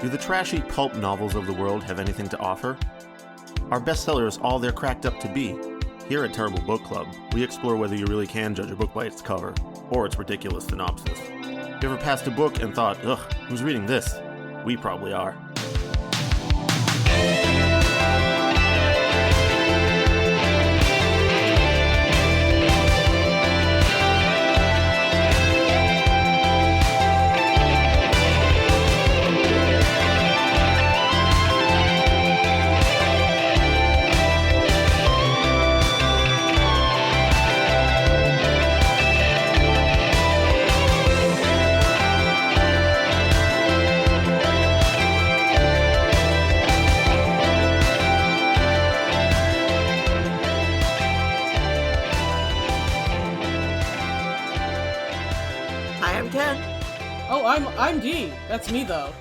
Do the trashy pulp novels of the world have anything to offer? Are bestsellers all they're cracked up to be? Here at Terrible Book Club, we explore whether you really can judge a book by its cover, or its ridiculous synopsis. You ever passed a book and thought, ugh, who's reading this? We probably are. I'm D. That's me, though.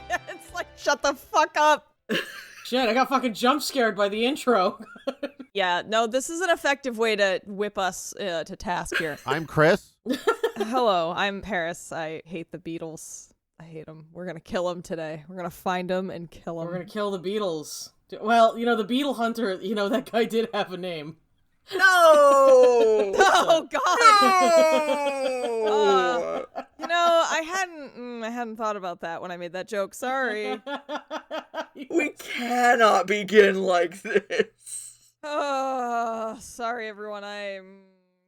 It's like, shut the fuck up. Shit, I got fucking jump scared by the intro. Yeah, no, this is an effective way to whip us to task here. I'm Chris. Hello, I'm Paris. I hate the Beatles. I hate them. We're gonna kill them today. We're gonna find them and kill them. We're gonna kill the Beatles. Well, you know, the Beetle Hunter, you know, that guy did have a name. No! Oh, God! No! You know, I hadn't thought about that when I made that joke. Sorry. We cannot begin like this. Oh, sorry, everyone.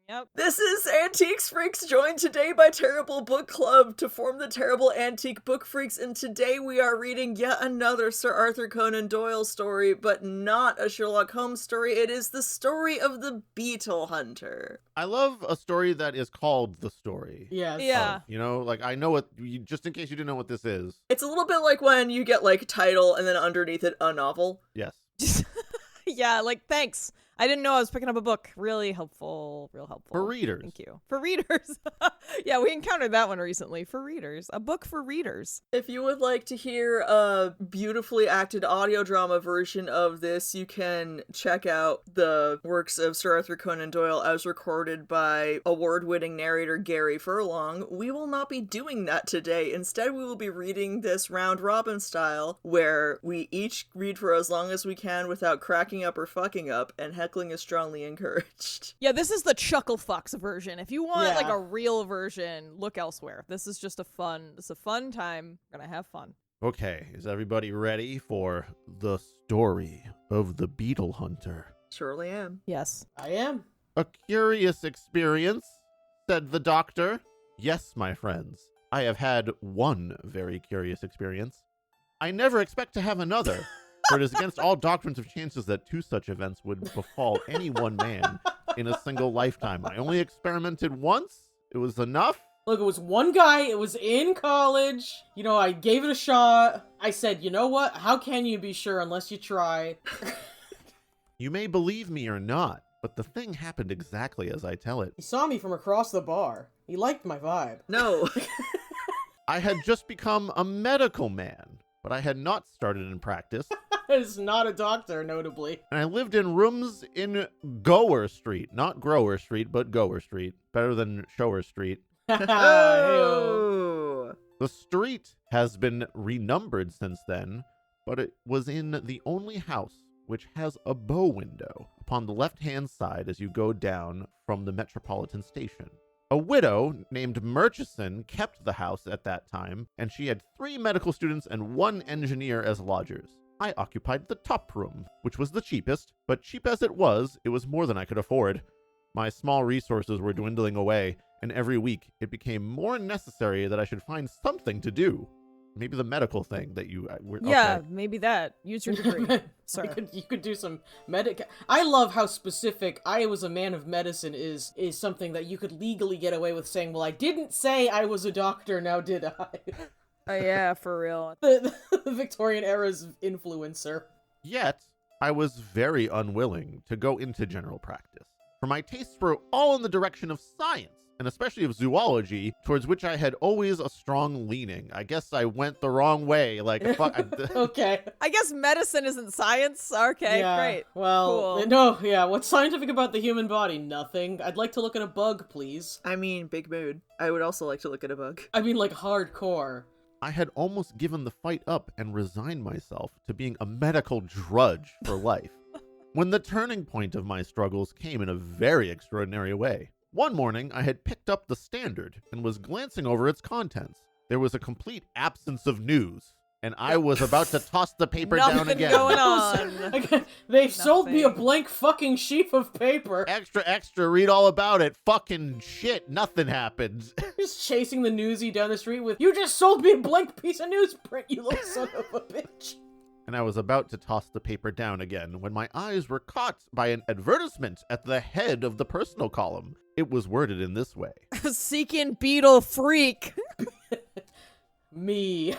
Yep. This is Antiques Freaks, joined today by Terrible Book Club to form the Terrible Antique Book Freaks, and today we are reading yet another Sir Arthur Conan Doyle story, but not a Sherlock Holmes story. It is the story of the Beetle Hunter. I love a story that is called The Story. Yes. Yeah. You know, like, I know what, just in case you didn't know what this is. It's a little bit like when you get, like, title and then underneath it, a novel. Yes. Yeah, like, thanks. I didn't know I was picking up a book. Really helpful. Real helpful. For readers. Thank you. For readers. Yeah, we encountered that one recently. For readers. A book for readers. If you would like to hear a beautifully acted audio drama version of this, you can check out the works of Sir Arthur Conan Doyle as recorded by award-winning narrator Gary Furlong. We will not be doing that today. Instead, we will be reading this round-robin style, where we each read for as long as we can without cracking up or fucking up, and heckling is strongly encouraged. Yeah, this is the Chuckle Fox version. If you want Yeah. like a real version, look elsewhere. This is just it's a fun time. We're gonna have fun. Okay, is everybody ready for The Story of the Beetle Hunter? Surely am. Yes. I am. A curious experience, said the doctor. Yes, my friends, I have had one very curious experience. I never expect to have another. For it is against all doctrines of chances that two such events would befall any one man in a single lifetime. I only experimented once. It was enough. Look, it was one guy, it was in college. You know, I gave it a shot. I said, you know what? How can you be sure unless you try? You may believe me or not, but the thing happened exactly as I tell it. He saw me from across the bar. He liked my vibe. No. I had just become a medical man, but I had not started in practice. Is not a doctor, notably. And I lived in rooms in Gower Street. Not Grower Street, but Gower Street. Better than Shower Street. Hey-o. Oh. The street has been renumbered since then, but it was in the only house which has a bow window upon the left-hand side as you go down from the Metropolitan Station. A widow named Murchison kept the house at that time, and she had 3 medical students and 1 engineer as lodgers. I occupied the top room, which was the cheapest, but cheap as it was more than I could afford. My small resources were dwindling away, and every week it became more necessary that I should find something to do. Maybe the medical thing that you were. Yeah, okay. maybe that. Use your degree. Sorry. You could do some I love how specific I was a man of medicine is something that you could legally get away with saying, well, I didn't say I was a doctor, now did I? Oh yeah, for real. the Victorian era's influencer. Yet, I was very unwilling to go into general practice, for my tastes were all in the direction of science, and especially of zoology, towards which I had always a strong leaning. I guess I went the wrong way, like, fuck. Okay. I guess medicine isn't science. Okay, Yeah, great. well, Cool. no, yeah, what's scientific about the human body? Nothing. I'd like to look at a bug, please. I mean, big mood. I would also like to look at a bug. I mean, like, hardcore. I had almost given the fight up and resigned myself to being a medical drudge for life, when the turning point of my struggles came in a very extraordinary way. One morning, I had picked up the Standard and was glancing over its contents. There was a complete absence of news, and I was about to toss the paper down again. Nothing going on. Okay, they've sold me a blank fucking sheet of paper. Extra, read all about it. Fucking shit, nothing happened. Just chasing the newsie down the street with, "You just sold me a blank piece of newsprint, you little son of a bitch." And I was about to toss the paper down again when my eyes were caught by an advertisement at the head of the personal column. It was worded in this way. Seeking Beetle Freak. Me.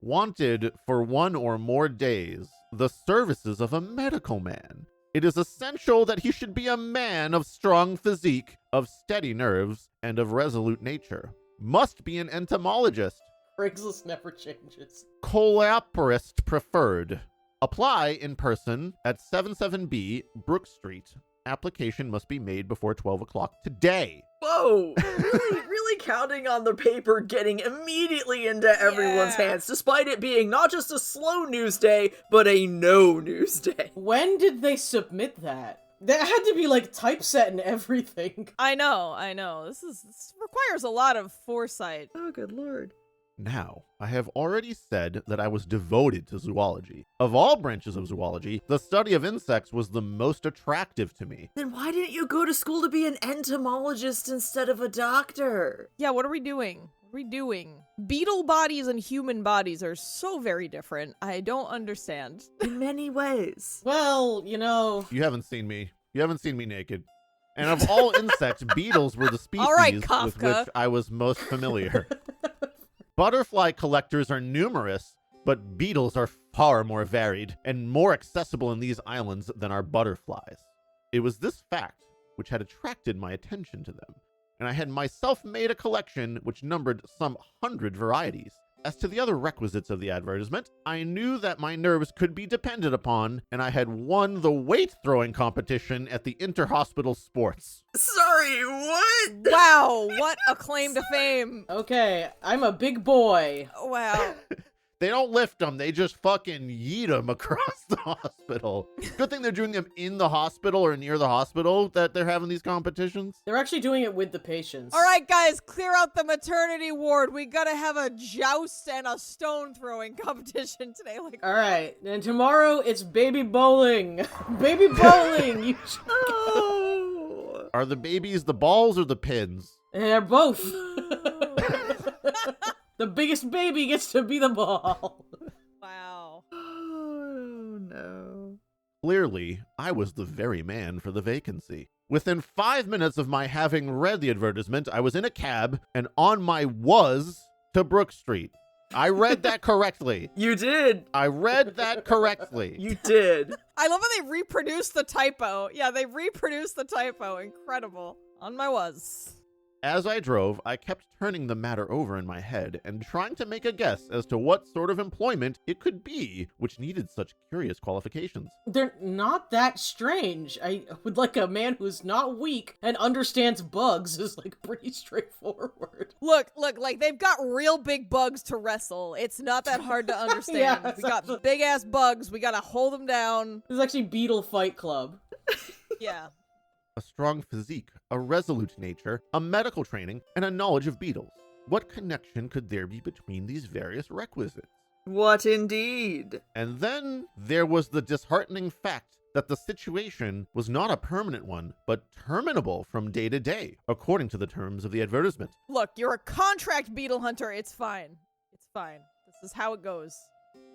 Wanted for 1 or more days, the services of a medical man. It is essential that he should be a man of strong physique, of steady nerves, and of resolute nature. Must be an entomologist. Craigslist never changes. Coleoporist preferred. Apply in person at 77B Brook Street. Application must be made before 12 o'clock today. Whoa! Really counting on the paper getting immediately into everyone's hands, despite it being not just a slow news day, but a no news day. When did they submit that? That had to be like typeset and everything. I know. This requires a lot of foresight. Oh, good lord. Now, I have already said that I was devoted to zoology. Of all branches of zoology, the study of insects was the most attractive to me. Then why didn't you go to school to be an entomologist instead of a doctor? Yeah, what are we doing? Beetle bodies and human bodies are so very different. I don't understand. In many ways. Well, you know. You haven't seen me naked. And of all insects, beetles were the species All right, with Kafka. which I was most familiar. Butterfly collectors are numerous, but beetles are far more varied and more accessible in these islands than are butterflies. It was this fact which had attracted my attention to them, and I had myself made a collection which numbered some 100 varieties. As to the other requisites of the advertisement, I knew that my nerves could be depended upon, and I had won the weight-throwing competition at the inter-hospital sports. Sorry, what? Wow, what a claim to fame. Okay, I'm a big boy. Wow. They don't lift them, they just fucking yeet them across the hospital. Good thing they're doing them in the hospital or near the hospital that they're having these competitions. They're actually doing it with the patients. All right, guys, clear out the maternity ward. We gotta have a joust and a stone throwing competition today. All right, and tomorrow it's baby bowling. Baby bowling. Oh. Are the babies the balls or the pins? They're both. The biggest baby gets to be the ball. Wow. Oh, no. Clearly, I was the very man for the vacancy. Within 5 minutes of my having read the advertisement, I was in a cab and on my to Brook Street. I read that correctly. You did. I read that correctly. You did. I love how they reproduced the typo. Yeah, they reproduced the typo. Incredible. On my was. As I drove, I kept turning the matter over in my head and trying to make a guess as to what sort of employment it could be which needed such curious qualifications. They're not that strange. I would like a man who's not weak and understands bugs is like pretty straightforward. Look, like they've got real big bugs to wrestle. It's not that hard to understand. Yeah, We got big ass bugs. We gotta hold them down. This is actually Beetle Fight Club. Yeah. A strong physique, a resolute nature, a medical training, and a knowledge of beetles. What connection could there be between these various requisites? What indeed? And then there was the disheartening fact that the situation was not a permanent one, but terminable from day to day, according to the terms of the advertisement. Look, you're a contract beetle hunter. It's fine. It's fine. This is how it goes.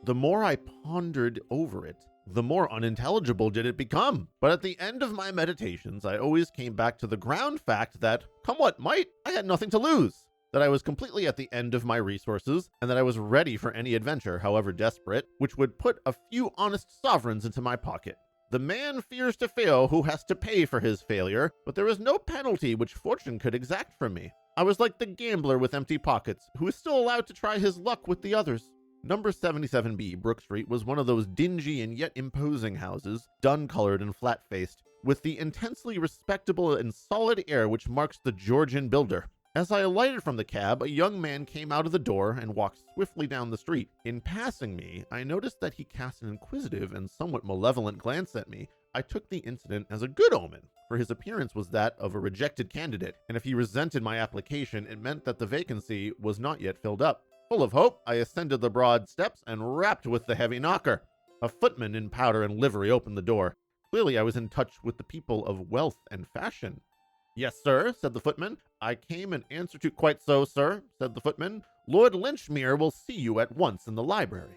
The more I pondered over it, the more unintelligible did it become. But at the end of my meditations, I always came back to the ground fact that, come what might, I had nothing to lose. That I was completely at the end of my resources, and that I was ready for any adventure, however desperate, which would put a few honest sovereigns into my pocket. The man fears to fail who has to pay for his failure, but there is no penalty which fortune could exact from me. I was like the gambler with empty pockets, who is still allowed to try his luck with the others. Number 77B, Brook Street, was one of those dingy and yet imposing houses, dun-colored and flat-faced, with the intensely respectable and solid air which marks the Georgian builder. As I alighted from the cab, a young man came out of the door and walked swiftly down the street. In passing me, I noticed that he cast an inquisitive and somewhat malevolent glance at me. I took the incident as a good omen, for his appearance was that of a rejected candidate, and if he resented my application, it meant that the vacancy was not yet filled up. Full of hope, I ascended the broad steps and rapped with the heavy knocker. A footman in powder and livery opened the door. Clearly, I was in touch with the people of wealth and fashion. "Yes, sir," said the footman. "I came in answer to—" "Quite so, sir," said the footman. "Lord Lynchmere will see you at once in the library."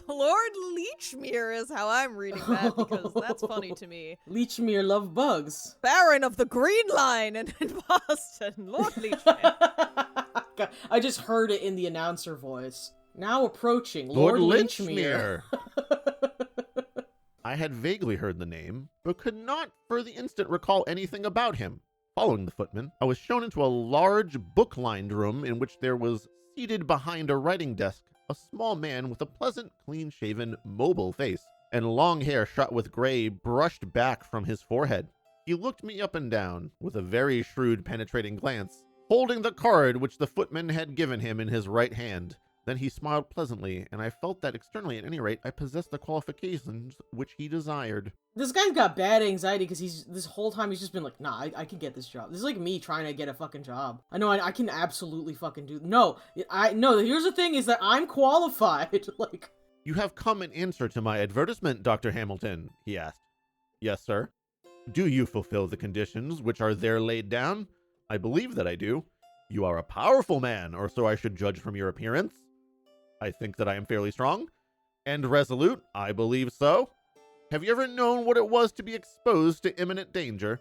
Lord Leechmere is how I'm reading that, because that's funny to me. Leechmere love bugs. Baron of the Green Line in Boston, Lord Leechmere. I just heard it in the announcer voice. Now approaching, Lord Lord Lynchmere. I had vaguely heard the name, but could not for the instant recall anything about him. Following the footman, I was shown into a large book-lined room in which there was seated behind a writing desk a small man with a pleasant, clean-shaven, mobile face, and long hair shot with gray brushed back from his forehead. He looked me up and down, with a very shrewd, penetrating glance, holding the card which the footman had given him in his right hand. Then he smiled pleasantly, and I felt that externally, at any rate, I possessed the qualifications which he desired. This guy's got bad anxiety because this whole time he's just been like, nah, I can get this job. This is like me trying to get a fucking job. I know I can absolutely fucking do. No, here's the thing is that I'm qualified. Like, "You have come in answer to my advertisement, Dr. Hamilton," he asked. "Yes, sir." "Do you fulfill the conditions which are there laid down?" "I believe that I do." "You are a powerful man, or so I should judge from your appearance." "I think that I am fairly strong." "And resolute?" "I believe so." "Have you ever known what it was to be exposed to imminent danger?"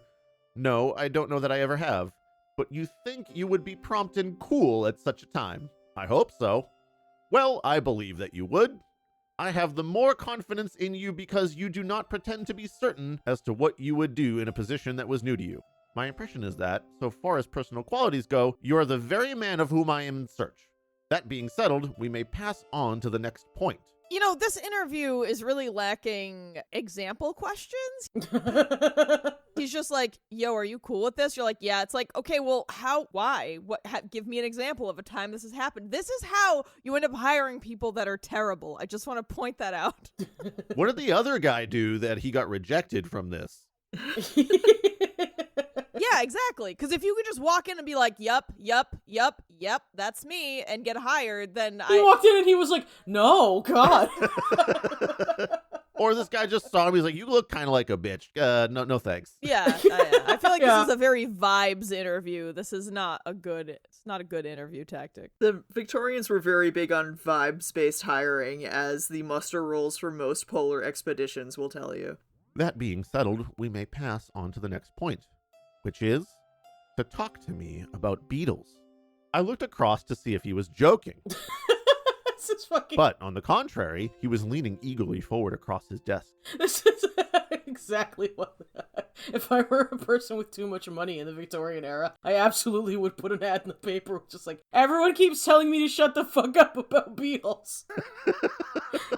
"No, I don't know that I ever have." "But you think you would be prompt and cool at such a time?" "I hope so." "Well, I believe that you would. I have the more confidence in you because you do not pretend to be certain as to what you would do in a position that was new to you. My impression is that, so far as personal qualities go, you are the very man of whom I am in search. That being settled, we may pass on to the next point." You know, this interview is really lacking example questions. He's just like, "Yo, are you cool with this?" You're like, "Yeah." It's like, okay, well, how, why? Give me an example of a time this has happened. This is how you end up hiring people that are terrible. I just want to point that out. What did the other guy do that he got rejected from this? Yeah, exactly. Because if you could just walk in and be like, yup, that's me, and get hired, then He walked in and he was like, "No, God." Or this guy just saw him, he's like, "You look kind of like a bitch. No thanks." Yeah. I feel like Yeah. this is a very vibes interview. This is not a good interview tactic. The Victorians were very big on vibes-based hiring, as the muster rolls for most polar expeditions will tell you. That being settled, we may pass on to the next point, which is to talk to me about beetles. I looked across to see if he was joking, This is fucking... but on the contrary, he was leaning eagerly forward across his desk. This is exactly what... If I were a person with too much money in the Victorian era, I absolutely would put an ad in the paper just like, "Everyone keeps telling me to shut the fuck up about beetles.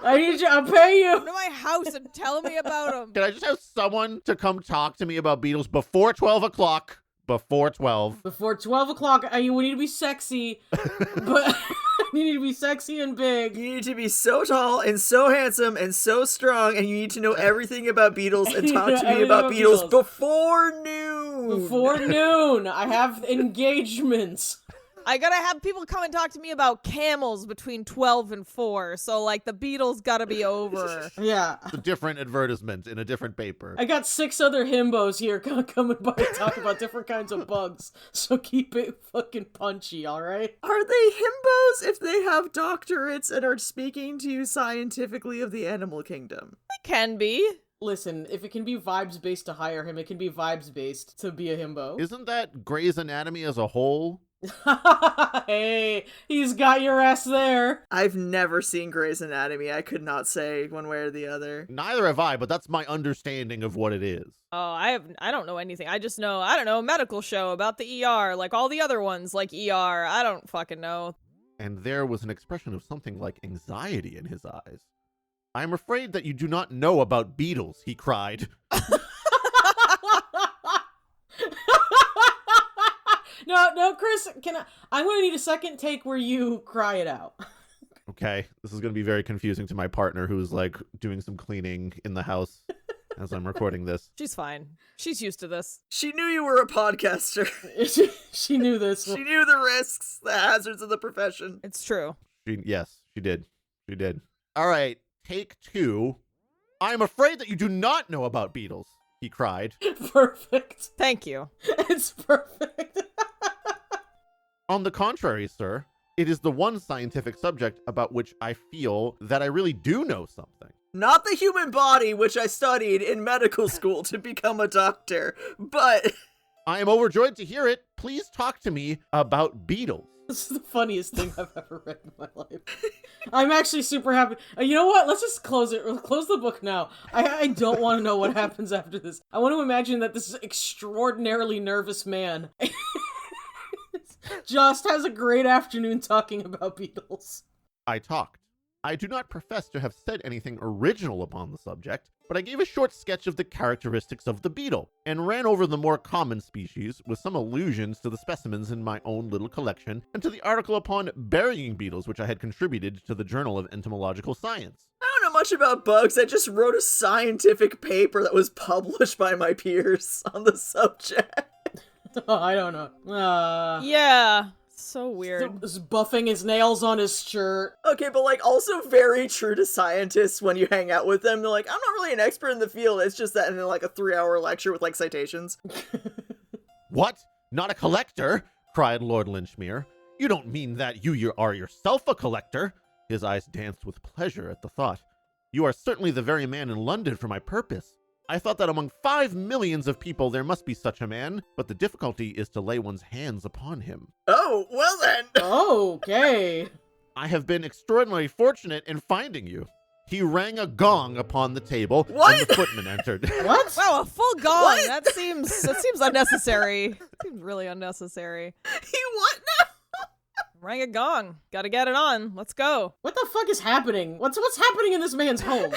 I'll pay you." Come to my house and tell me about them. Can I just have someone to come talk to me about beetles before 12 o'clock? Before 12. Before 12 o'clock, we need to be sexy, but you need to be sexy and big. You need to be so tall and so handsome and so strong, and you need to know everything about beetles and talk to me Everything about about beetles beetles. before noon. Before noon, I have engagements. I gotta have people come and talk to me about camels between 12 and 4, so, like, the beetles gotta be over. Yeah. It's a different advertisement in a different paper. I got 6 other himbos here coming by to talk about different kinds of bugs, so keep it fucking punchy, alright? Are they himbos if they have doctorates and are speaking to you scientifically of the animal kingdom? It can be. Listen, if it can be vibes-based to hire him, it can be vibes-based to be a himbo. Isn't that Grey's Anatomy as a whole? Hey, he's got your ass there. I've never seen Grey's Anatomy. I could not say one way or the other. Neither have I, but that's my understanding of what it is. Oh, I don't know anything. I just know, a medical show about the ER, like all the other ones, like ER. I don't fucking know. And there was an expression of something like anxiety in his eyes. "I am afraid that you do not know about beetles," he cried. No, Chris, I'm going to need a second take where you cry it out. Okay, this is going to be very confusing to my partner who's like doing some cleaning in the house as I'm recording this. She's fine. She's used to this. She knew you were a podcaster. She knew this. She knew the risks, the hazards of the profession. It's true. Yes, she did. She did. All right, take 2. I'm afraid that you do not know about beetles, he cried. Perfect. Thank you. It's perfect. On the contrary, sir, it is the one scientific subject about which I feel that I really do know something. Not the human body, which I studied in medical school to become a doctor, but... I am overjoyed to hear it. Please talk to me about beetles. This is the funniest thing I've ever read in my life. I'm actually super happy. You know what? Let's just close it. Close the book now. I don't want to know what happens after this. I want to imagine that this extraordinarily nervous man just has a great afternoon talking about beetles. I talked. I do not profess to have said anything original upon the subject, but I gave a short sketch of the characteristics of the beetle, and ran over the more common species, with some allusions to the specimens in my own little collection, and to the article upon burying beetles which I had contributed to the Journal of Entomological Science. I don't know much about bugs. I just wrote a scientific paper that was published by my peers on the subject. Oh, I don't know. Yeah. So weird. Just buffing his nails on his shirt. Okay, but like also very true to scientists when you hang out with them. They're like, I'm not really an expert in the field. It's just that, and then like a 3-hour lecture with like citations. What? Not a collector? Cried Lord Lynchmere. You don't mean that you are yourself a collector? His eyes danced with pleasure at the thought. You are certainly the very man in London for my purpose. I thought that among 5 millions of people there must be such a man, but the difficulty is to lay one's hands upon him. Oh, well then. Okay. I have been extraordinarily fortunate in finding you. He rang a gong upon the table, What? and the footman entered. What? Wow, a full gong. What? That seems unnecessary. Seems really unnecessary. He what now? Rang a gong. Gotta get it on. Let's go. What the fuck is happening? What's happening in this man's home?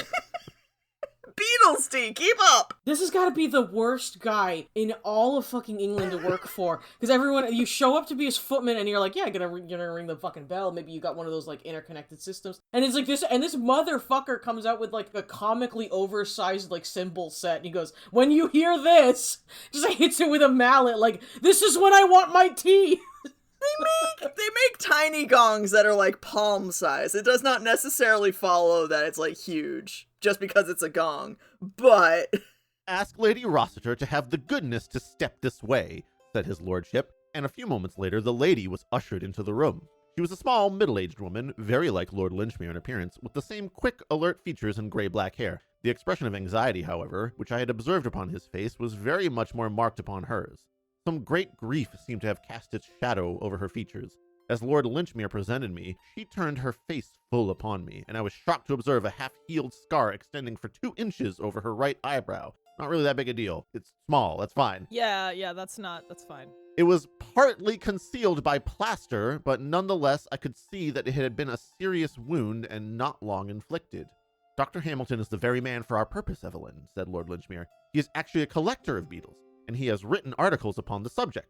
Beetlesty, keep up! This has got to be the worst guy in all of fucking England to work for. Because everyone, you show up to be his footman and you're like, yeah, gonna ring the fucking bell. Maybe you got one of those like interconnected systems. And it's like this, and this motherfucker comes out with like a comically oversized like cymbal set. And he goes, when you hear this, just like, hits it with a mallet. Like, this is when I want my tea. They make tiny gongs that are like palm size. It does not necessarily follow that it's like huge just because it's a gong. But Ask Lady Rossiter to have the goodness to step this way, said his lordship, and a few moments later the lady was ushered into the room. She was a small, middle-aged woman, very like Lord Lynchmere in appearance, with the same quick, alert features and gray-black hair. The expression of anxiety, however, which I had observed upon his face, was very much more marked upon hers. Some great grief seemed to have cast its shadow over her features. As Lord Lynchmere presented me, she turned her face full upon me, and I was shocked to observe a half-healed scar extending for 2 inches over her right eyebrow. Not really that big a deal. It's small, that's fine. Yeah, that's fine. It was partly concealed by plaster, but nonetheless I could see that it had been a serious wound and not long inflicted. Dr. Hamilton is the very man for our purpose, Evelyn, said Lord Lynchmere. He is actually a collector of beetles, and he has written articles upon the subject.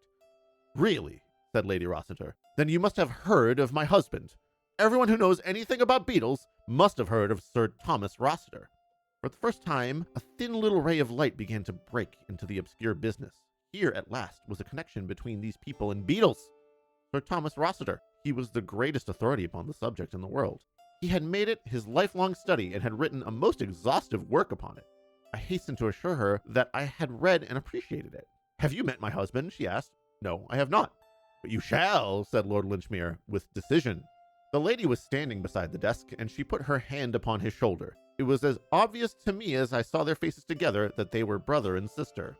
Really, said Lady Rossiter. Then you must have heard of my husband. Everyone who knows anything about beetles must have heard of Sir Thomas Rossiter. For the first time, a thin little ray of light began to break into the obscure business. Here, at last, was a connection between these people and beetles. Sir Thomas Rossiter. He was the greatest authority upon the subject in the world. He had made it his lifelong study and had written a most exhaustive work upon it. I hastened to assure her that I had read and appreciated it. Have you met my husband? She asked. No, I have not. But you shall, said Lord Lynchmere, with decision. The lady was standing beside the desk, and she put her hand upon his shoulder. It was as obvious to me as I saw their faces together that they were brother and sister.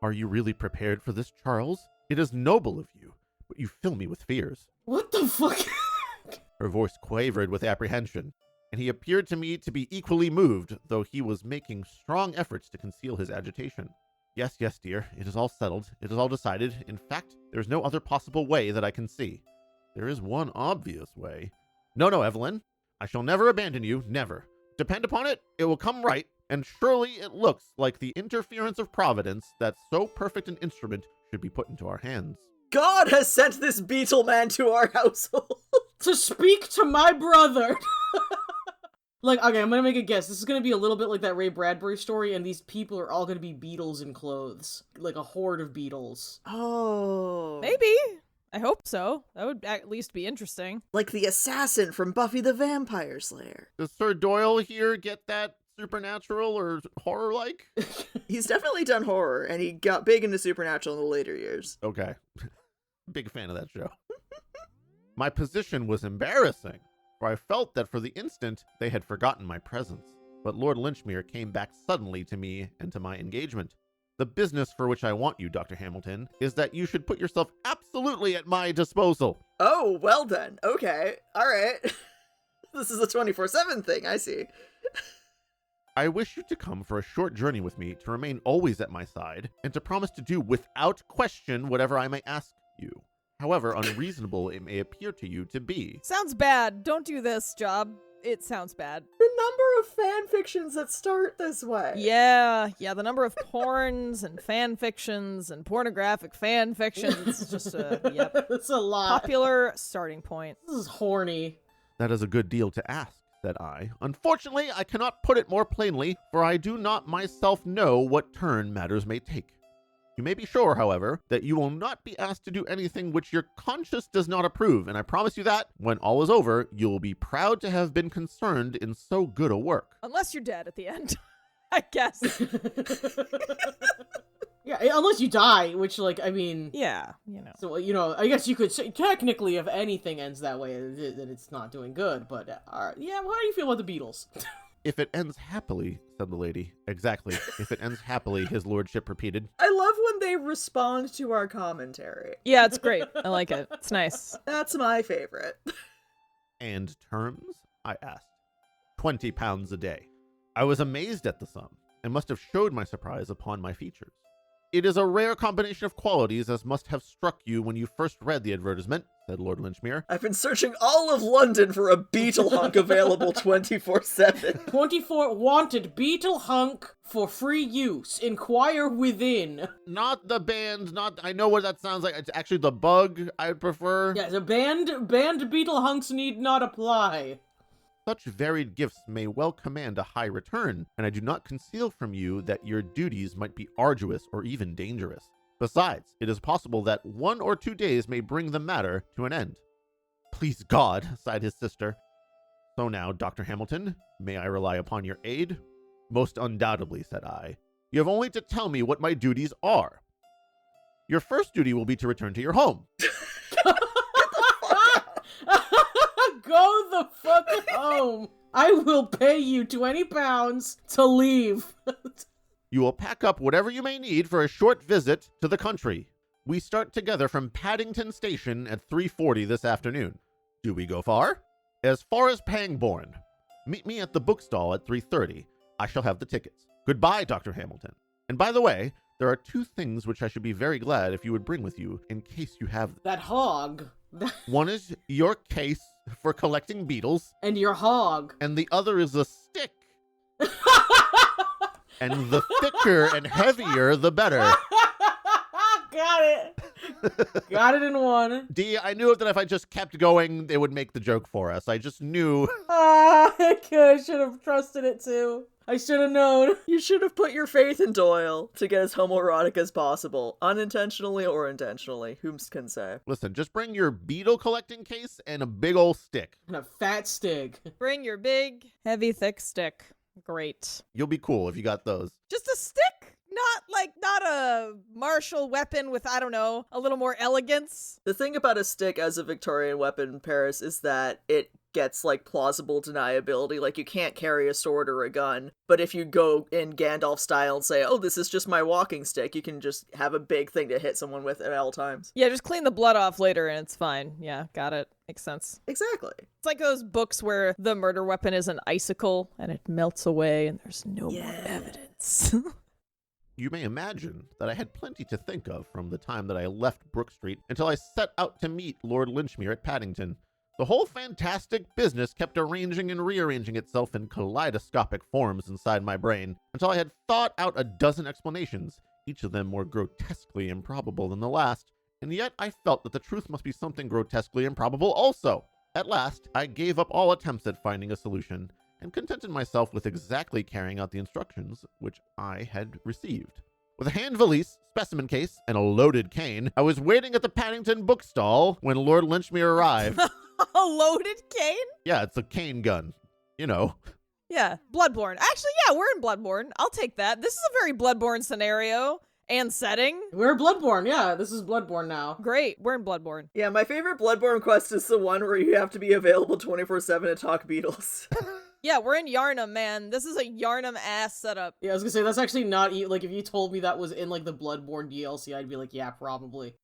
Are you really prepared for this, Charles? It is noble of you, but you fill me with fears. What the fuck? Her voice quavered with apprehension, and he appeared to me to be equally moved, though he was making strong efforts to conceal his agitation. Yes, dear, it is all settled. It is all decided. In fact, there is no other possible way that I can see. There is one obvious way. No, Evelyn. I shall never abandon you, never. Depend upon it, it will come right, and surely it looks like the interference of Providence that so perfect an instrument should be put into our hands. God has sent this beetle man to our household. To speak to my brother. Like, okay, I'm gonna make a guess. This is gonna be a little bit like that Ray Bradbury story, and these people are all gonna be beetles in clothes. Like a horde of beetles. Oh. Maybe. I hope so. That would at least be interesting. Like the assassin from Buffy the Vampire Slayer. Does Sir Doyle here get that supernatural or horror-like? He's definitely done horror, and he got big into supernatural in the later years. Okay. Big fan of that show. My position was embarrassing, for I felt that for the instant they had forgotten my presence. But Lord Lynchmere came back suddenly to me and to my engagement. The business for which I want you, Dr. Hamilton, is that you should put yourself absolutely at my disposal. Oh, well then. Okay. All right. This is a 24/7 thing, I see. I wish you to come for a short journey with me, to remain always at my side, and to promise to do without question whatever I may ask you, however unreasonable it may appear to you to be. Sounds bad. Don't do this job. It sounds bad. The number of fan fictions that start this way. Yeah, the number of porns and fan fictions and pornographic fan fictions is just yep. It's a lot. Popular starting point. This is horny. That is a good deal to ask, said I. Unfortunately, I cannot put it more plainly, for I do not myself know what turn matters may take. You may be sure, however, that you will not be asked to do anything which your conscience does not approve, and I promise you that, when all is over, you will be proud to have been concerned in so good a work. Unless you're dead at the end, I guess. Yeah, unless you die, which, like, I mean... Yeah, you know. So, you know, I guess you could say, technically, if anything ends that way, then it's not doing good, but, yeah, how do you feel about the Beatles? If it ends happily, said the lady. Exactly. If it ends happily, his lordship repeated. I love when they respond to our commentary. Yeah, it's great. I like it. It's nice. That's my favorite. And terms? I asked. £20 a day. I was amazed at the sum, and must have showed my surprise upon my features. It is a rare combination of qualities, as must have struck you when you first read the advertisement, said Lord Lynchmere. I've been searching all of London for a Beetle hunk available 24/7. 24 wanted Beetle hunk for free use. Inquire within. Not the band, I know what that sounds like. It's actually the bug I would prefer. Yeah, the banned Beetle hunks need not apply. Such varied gifts may well command a high return, and I do not conceal from you that your duties might be arduous or even dangerous. Besides, it is possible that 1 or 2 days may bring the matter to an end. Please God, sighed his sister. So now, Dr. Hamilton, may I rely upon your aid? Most undoubtedly, said I. You have only to tell me what my duties are. Your first duty will be to return to your home. Go the fuck home. I will pay you £20 to leave. You will pack up whatever you may need for a short visit to the country. We start together from Paddington Station at 3:40 this afternoon. Do we go far? As far as Pangbourne. Meet me at the bookstall at 3:30. I shall have the tickets. Goodbye, Dr. Hamilton. And by the way, there are 2 things which I should be very glad if you would bring with you in case you have them. That hog. One is your case for collecting beetles. And your hog. And the other is a stick. And the thicker and heavier, the better. Got it. Got it in one. D, I knew that if I just kept going, they would make the joke for us. I just knew. I should have trusted it too. I should have known. You should have put your faith in Doyle to get as homoerotic as possible, unintentionally or intentionally. Whom can say? Listen, just bring your beetle collecting case and a big old stick. And a fat stick. Bring your big, heavy, thick stick. Great. You'll be cool if you got those. Just a stick? Not a martial weapon with, I don't know, a little more elegance. The thing about a stick as a Victorian weapon, Paris, is that it gets, like, plausible deniability. Like, you can't carry a sword or a gun, but if you go in Gandalf style and say, oh, this is just my walking stick, you can just have a big thing to hit someone with at all times. Yeah, just clean the blood off later and it's fine. Yeah, got it. Makes sense. Exactly. It's like those books where the murder weapon is an icicle and it melts away and there's no more evidence. You may imagine that I had plenty to think of from the time that I left Brook Street until I set out to meet Lord Lynchmere at Paddington. The whole fantastic business kept arranging and rearranging itself in kaleidoscopic forms inside my brain until I had thought out a dozen explanations, each of them more grotesquely improbable than the last, and yet I felt that the truth must be something grotesquely improbable also. At last, I gave up all attempts at finding a solution, and contented myself with exactly carrying out the instructions which I had received. With a hand valise, specimen case, and a loaded cane, I was waiting at the Paddington bookstall when Lord Lynchmere arrived. A loaded cane? Yeah, it's a cane gun. You know. Yeah, Bloodborne. Actually, yeah, we're in Bloodborne. I'll take that. This is a very Bloodborne scenario and setting. We're Bloodborne, yeah. This is Bloodborne now. Great, we're in Bloodborne. Yeah, my favorite Bloodborne quest is the one where you have to be available 24/7 to talk Beatles. Yeah, we're in Yarnum, man. This is a Yarnum-ass setup. Yeah, I was gonna say, that's actually not, like, if you told me that was in, like, the Bloodborne DLC, I'd be like, yeah, probably.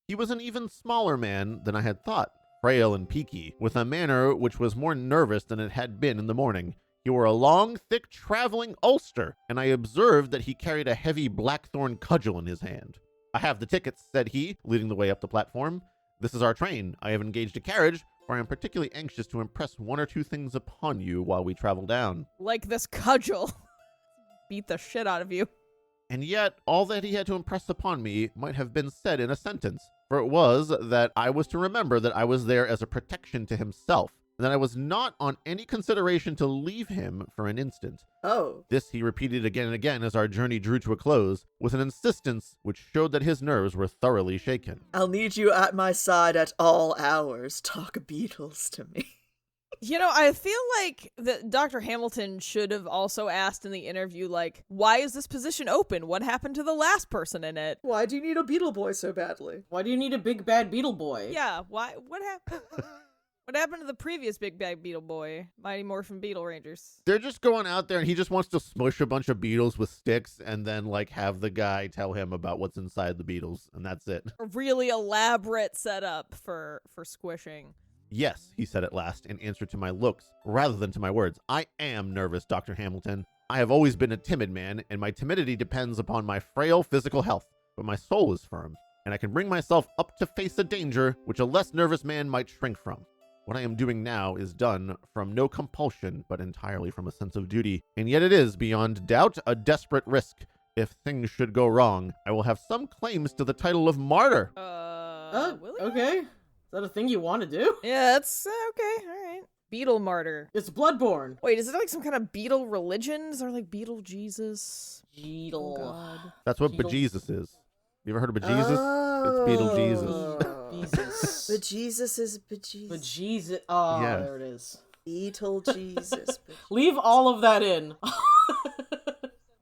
He was an even smaller man than I had thought, frail and peaky, with a manner which was more nervous than it had been in the morning. He wore a long, thick traveling ulster, and I observed that he carried a heavy blackthorn cudgel in his hand. "I have the tickets," said he, leading the way up the platform. "This is our train. I have engaged a carriage, for I am particularly anxious to impress one or two things upon you while we travel down." Like this cudgel. Beat the shit out of you. And yet, all that he had to impress upon me might have been said in a sentence, for it was that I was to remember that I was there as a protection to himself, and that I was not on any consideration to leave him for an instant. Oh. This he repeated again and again as our journey drew to a close, with an insistence which showed that his nerves were thoroughly shaken. "I'll need you at my side at all hours. Talk Beatles to me." You know, I feel like that Dr. Hamilton should have also asked in the interview, like, why is this position open? What happened to the last person in it? Why do you need a Beatle boy so badly? Why do you need a big bad beetle boy? Yeah, why? What happened? What happened to the previous Big Bad Beetle Boy? Mighty Morphin Beetle Rangers. They're just going out there and he just wants to smush a bunch of beetles with sticks and then like have the guy tell him about what's inside the beetles, and that's it. A really elaborate setup for squishing. "Yes," he said at last, in answer to my looks rather than to my words. "I am nervous, Dr. Hamilton. I have always been a timid man, and my timidity depends upon my frail physical health. But my soul is firm, and I can bring myself up to face a danger which a less nervous man might shrink from. What I am doing now is done from no compulsion, but entirely from a sense of duty. And yet it is, beyond doubt, a desperate risk. If things should go wrong, I will have some claims to the title of martyr." Will you? Okay. Is that a thing you want to do? Yeah, it's okay. All right. Beetle martyr. It's Bloodborne. Wait, is it like some kind of beetle religion? Is there like beetle Jesus? Beetle. Oh, God. That's what Beetle. bejesus is. You ever heard of bejesus? It's Beetle Jesus. Jesus. But Jesus is bejesus. Bejesus. Oh, Yeah. there it is. Beetle Jesus. Leave all of that in.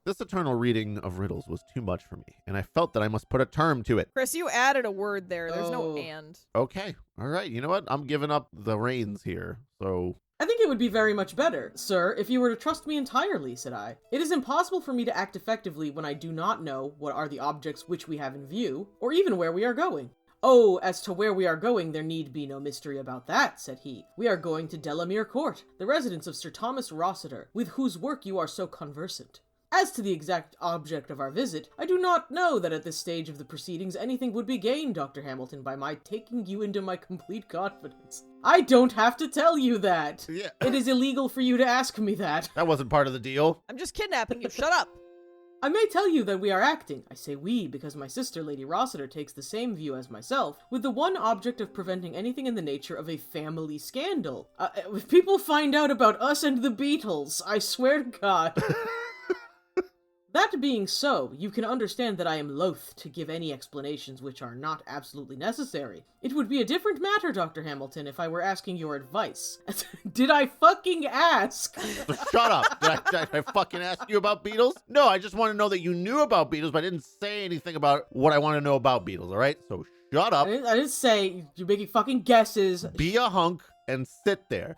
This eternal reading of riddles was too much for me, and I felt that I must put a term to it. Chris, you added a word there. There's no Oh. and. Okay, all right, you know what? I'm giving up the reins here, so... I think it would be very much better, sir, if you were to trust me entirely, said I. It is impossible for me to act effectively when I do not know what are the objects which we have in view, or even where we are going. Oh, as to where we are going, there need be no mystery about that, said he. We are going to Delamere Court, the residence of Sir Thomas Rossiter, with whose work you are so conversant. As to the exact object of our visit, I do not know that at this stage of the proceedings anything would be gained, Dr. Hamilton, by my taking you into my complete confidence. I don't have to tell you that. Yeah. It is illegal for you to ask me that. That wasn't part of the deal. I'm just kidnapping you. Shut up. I may tell you that we are acting. I say we because my sister, Lady Rossiter, takes the same view as myself, with the one object of preventing anything in the nature of a family scandal. If people find out about us and the Beatles, I swear to God... That being so, you can understand that I am loath to give any explanations which are not absolutely necessary. It would be a different matter, Dr. Hamilton, if I were asking your advice. Did I fucking ask? So shut up. Did I fucking ask you about Beatles? No, I just want to know that you knew about Beatles, but I didn't say anything about what I want to know about Beatles, all right? So shut up, I didn't say you're making fucking guesses. be a hunk, and sit there.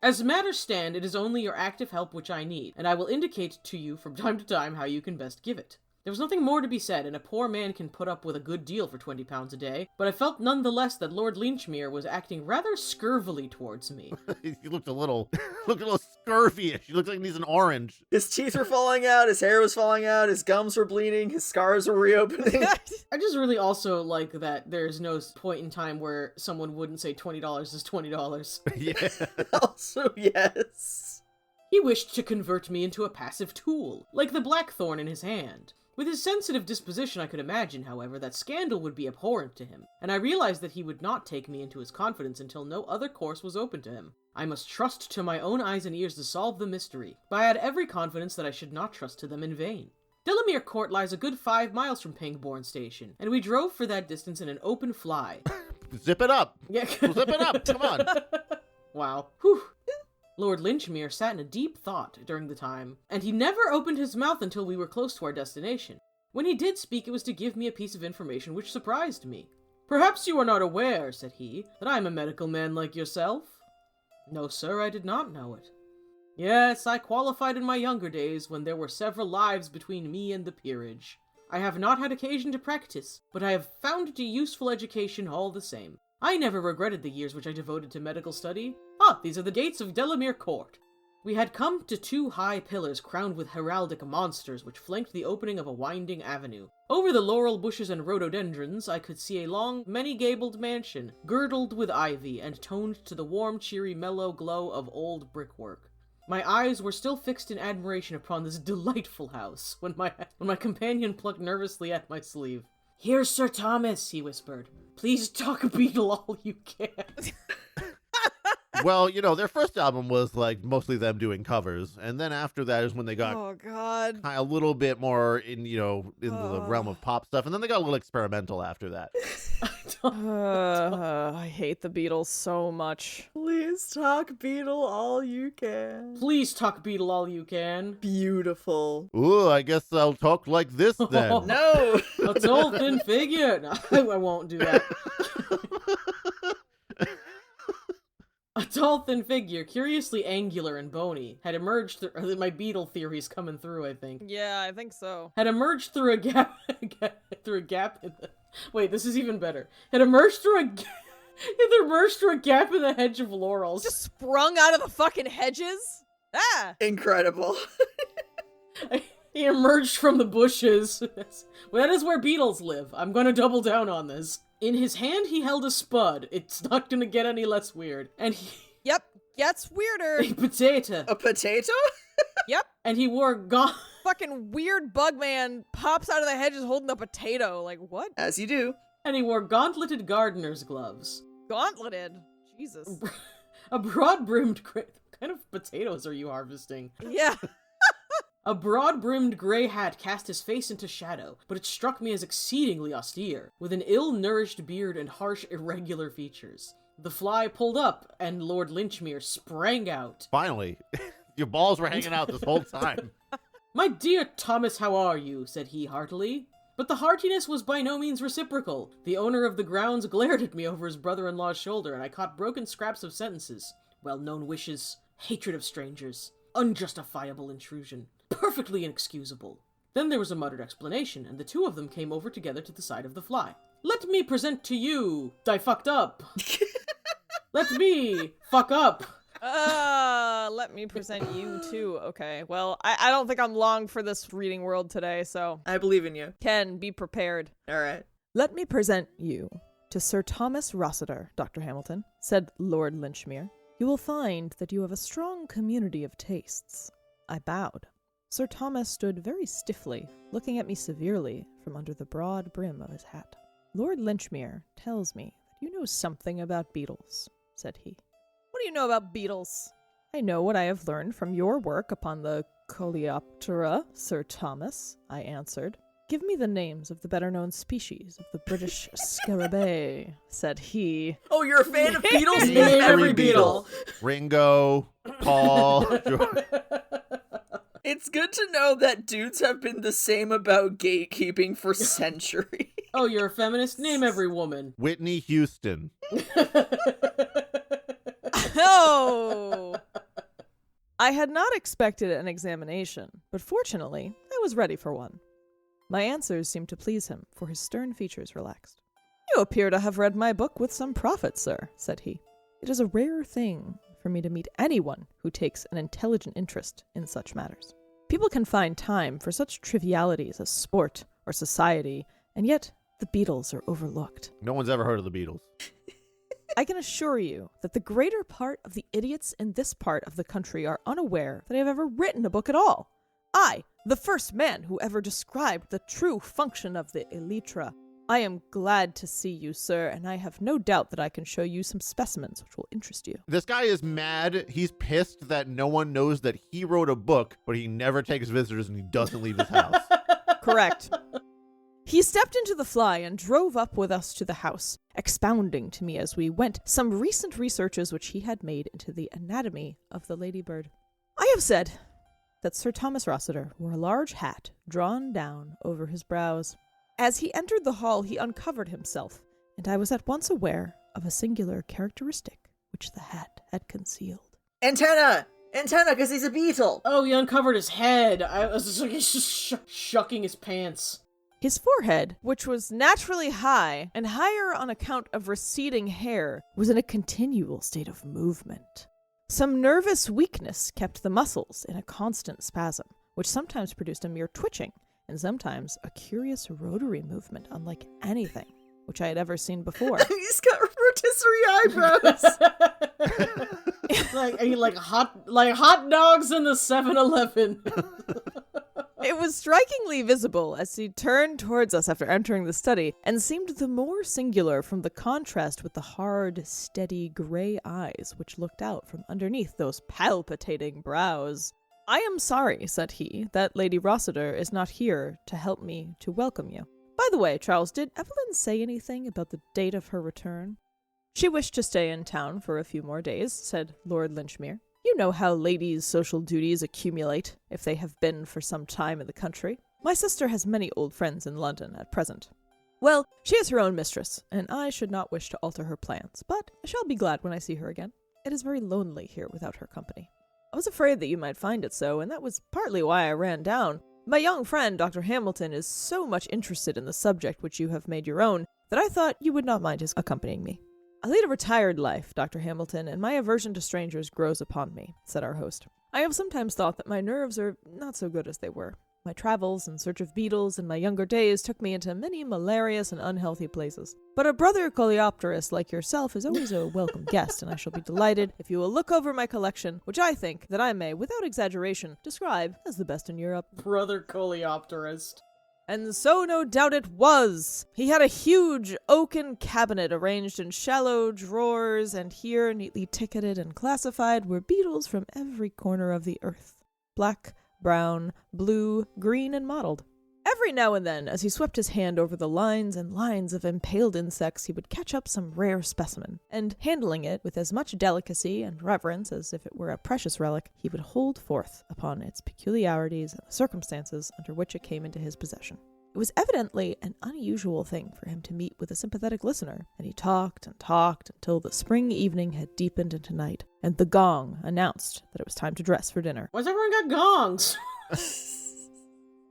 As matters stand, it is only your active help which I need, and I will indicate to you from time to time how you can best give it. There was nothing more to be said, and a poor man can put up with a good deal for £20 a day, but I felt none the less that Lord Lynchmere was acting rather scurvily towards me. He looked a little scurvy-ish. He looked like he's an orange. His teeth were falling out, his hair was falling out, his gums were bleeding, his scars were reopening. I just really also like that there's no point in time where someone wouldn't say $20 is $20. Yeah. Also, yes. He wished to convert me into a passive tool, like the blackthorn in his hand. With his sensitive disposition, I could imagine, however, that scandal would be abhorrent to him, and I realized that he would not take me into his confidence until no other course was open to him. I must trust to my own eyes and ears to solve the mystery, but I had every confidence that I should not trust to them in vain. Delamere Court lies a good 5 miles from Pangbourne Station, and we drove for that distance in an open fly. Zip it up. Yeah. Zip it up. Come on. Wow. Whew. Lord Lynchmere sat in a deep thought during the time, and he never opened his mouth until we were close to our destination. When he did speak, it was to give me a piece of information which surprised me. "Perhaps you are not aware," said he, "that I am a medical man like yourself?" "No, sir, I did not know it." "Yes, I qualified in my younger days, when there were several lives between me and the peerage. I have not had occasion to practice, but I have found it a useful education all the same. I never regretted the years which I devoted to medical study. Ah, these are the gates of Delamere Court." We had come to 2 high pillars crowned with heraldic monsters which flanked the opening of a winding avenue. Over the laurel bushes and rhododendrons I could see a long, many-gabled mansion, girdled with ivy and toned to the warm, cheery, mellow glow of old brickwork. My eyes were still fixed in admiration upon this delightful house when my companion plucked nervously at my sleeve. "Here's Sir Thomas," he whispered. "Please talk Beetle all you can." Well, their first album was like mostly them doing covers, and then after that is when they got Oh God. a little bit more in the realm of pop stuff, and then they got a little experimental after that. I hate the Beatles so much. Please talk Beetle all you can. Please talk Beetle all you can. Beautiful. Ooh, I guess I'll talk like this then. No! A tall, thin figure. No, I won't do that. A tall, thin figure, curiously angular and bony, had emerged through... My Beetle theory's coming through, I think. Yeah, I think so. Had emerged through a gap... through a gap in the... Wait, this is even better. Had emerged through a... Had emerged through a gap in the hedge of laurels. Just sprung out of the fucking hedges? Ah! Incredible. He emerged from the bushes. Well, that is where beetles live. I'm gonna double down on this. In his hand, he held a spud. It's not gonna get any less weird. And he... Yep, gets weirder. A potato. A potato? Yep. And he wore Fucking weird bug man pops out of the hedges holding a potato. Like, what? As you do. And he wore gauntleted gardener's gloves. Gauntleted? Jesus. A broad-brimmed... What kind of potatoes are you harvesting? Yeah. A broad-brimmed gray hat cast his face into shadow, but it struck me as exceedingly austere, with an ill-nourished beard and harsh, irregular features. The fly pulled up, and Lord Lynchmere sprang out. Finally. Your balls were hanging out this whole time. "My dear Thomas, how are you?" said he heartily. But the heartiness was by no means reciprocal. The owner of the grounds glared at me over his brother-in-law's shoulder, and I caught broken scraps of sentences. Well-known wishes, hatred of strangers, unjustifiable intrusion. Perfectly inexcusable. Then there was a muttered explanation, and the two of them came over together to the side of the fly. "Let me present to you... I fucked up. Let me fuck up." Let me present you too. Okay, well, I don't think I'm long for this reading world today, so... I believe in you. Ken, be prepared. Alright. Let me present you to Sir Thomas Rossiter, Dr. Hamilton, said Lord Lynchmere. You will find that you have a strong community of tastes. I bowed. Sir Thomas stood very stiffly, looking at me severely from under the broad brim of his hat. Lord Lynchmere tells me that you know something about beetles, said he. What do you know about beetles? I know what I have learned from your work upon the Coleoptera, Sir Thomas, I answered. Give me the names of the better-known species of the British scarabæ, said he. Oh, you're a fan of beetles? Name every beetle. Ringo, Paul, George. It's good to know that dudes have been the same about gatekeeping for centuries. Oh, you're a feminist? Name every woman. Whitney Houston. Oh! I had not expected an examination, but fortunately, I was ready for one. My answers seemed to please him, for his stern features relaxed. You appear to have read my book with some profit, sir, said he. It is a rare thing for me to meet anyone who takes an intelligent interest in such matters. People can find time for such trivialities as sport or society, and yet the Beatles are overlooked. No one's ever heard of the Beatles. I can assure you that the greater part of the idiots in this part of the country are unaware that I have ever written a book at all. I, the first man who ever described the true function of the elytra. I am glad to see you, sir, and I have no doubt that I can show you some specimens which will interest you. This guy is mad. He's pissed that no one knows that he wrote a book, but he never takes visitors and he doesn't leave his house. Correct. He stepped into the fly and drove up with us to the house, expounding to me as we went some recent researches which he had made into the anatomy of the ladybird. I have said that Sir Thomas Rossiter wore a large hat drawn down over his brows. As he entered the hall, he uncovered himself, and I was at once aware of a singular characteristic which the hat had concealed. Antenna! Antenna, because he's a beetle! Oh, he uncovered his head. I was just like, he's just shucking his pants. His forehead, which was naturally high and higher on account of receding hair, was in a continual state of movement. Some nervous weakness kept the muscles in a constant spasm, which sometimes produced a mere twitching, and sometimes a curious rotary movement unlike anything which I had ever seen before. He's got rotisserie eyebrows! like hot dogs in the 7-Eleven. It was strikingly visible as he turned towards us after entering the study, and seemed the more singular from the contrast with the hard, steady gray eyes which looked out from underneath those palpitating brows. I am sorry, said he, that Lady Rossiter is not here to help me to welcome you. By the way, Charles, did Evelyn say anything about the date of her return? She wished to stay in town for a few more days, said Lord Linchmere. You know how ladies' social duties accumulate if they have been for some time in the country. My sister has many old friends in London at present. Well, she is her own mistress, and I should not wish to alter her plans, but I shall be glad when I see her again. It is very lonely here without her company. I was afraid that you might find it so, and that was partly why I ran down. My young friend, Dr. Hamilton, is so much interested in the subject which you have made your own, that I thought you would not mind his accompanying me. I lead a retired life, Dr. Hamilton, and my aversion to strangers grows upon me, said our host. I have sometimes thought that my nerves are not so good as they were. My travels in search of beetles in my younger days took me into many malarious and unhealthy places. But a brother coleopterist like yourself is always a welcome guest, and I shall be delighted if you will look over my collection, which I think that I may, without exaggeration, describe as the best in Europe. Brother coleopterist. And so no doubt it was. He had a huge oaken cabinet arranged in shallow drawers, and here, neatly ticketed and classified, were beetles from every corner of the earth. Black, brown, blue, green, and mottled. Every now and then, as he swept his hand over the lines and lines of impaled insects, he would catch up some rare specimen, and handling it with as much delicacy and reverence as if it were a precious relic, he would hold forth upon its peculiarities and the circumstances under which it came into his possession. It was evidently an unusual thing for him to meet with a sympathetic listener, and he talked and talked until the spring evening had deepened into night, and the gong announced that it was time to dress for dinner. Why's everyone got gongs?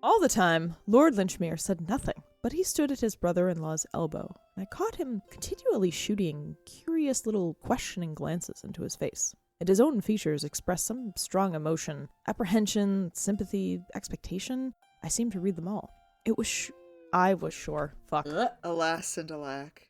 All the time, Lord Linchmere said nothing, but he stood at his brother-in-law's elbow, and I caught him continually shooting curious little questioning glances into his face. And his own features expressed some strong emotion, apprehension, sympathy, expectation. I seemed to read them all. I was sure. Fuck. Alas and alack.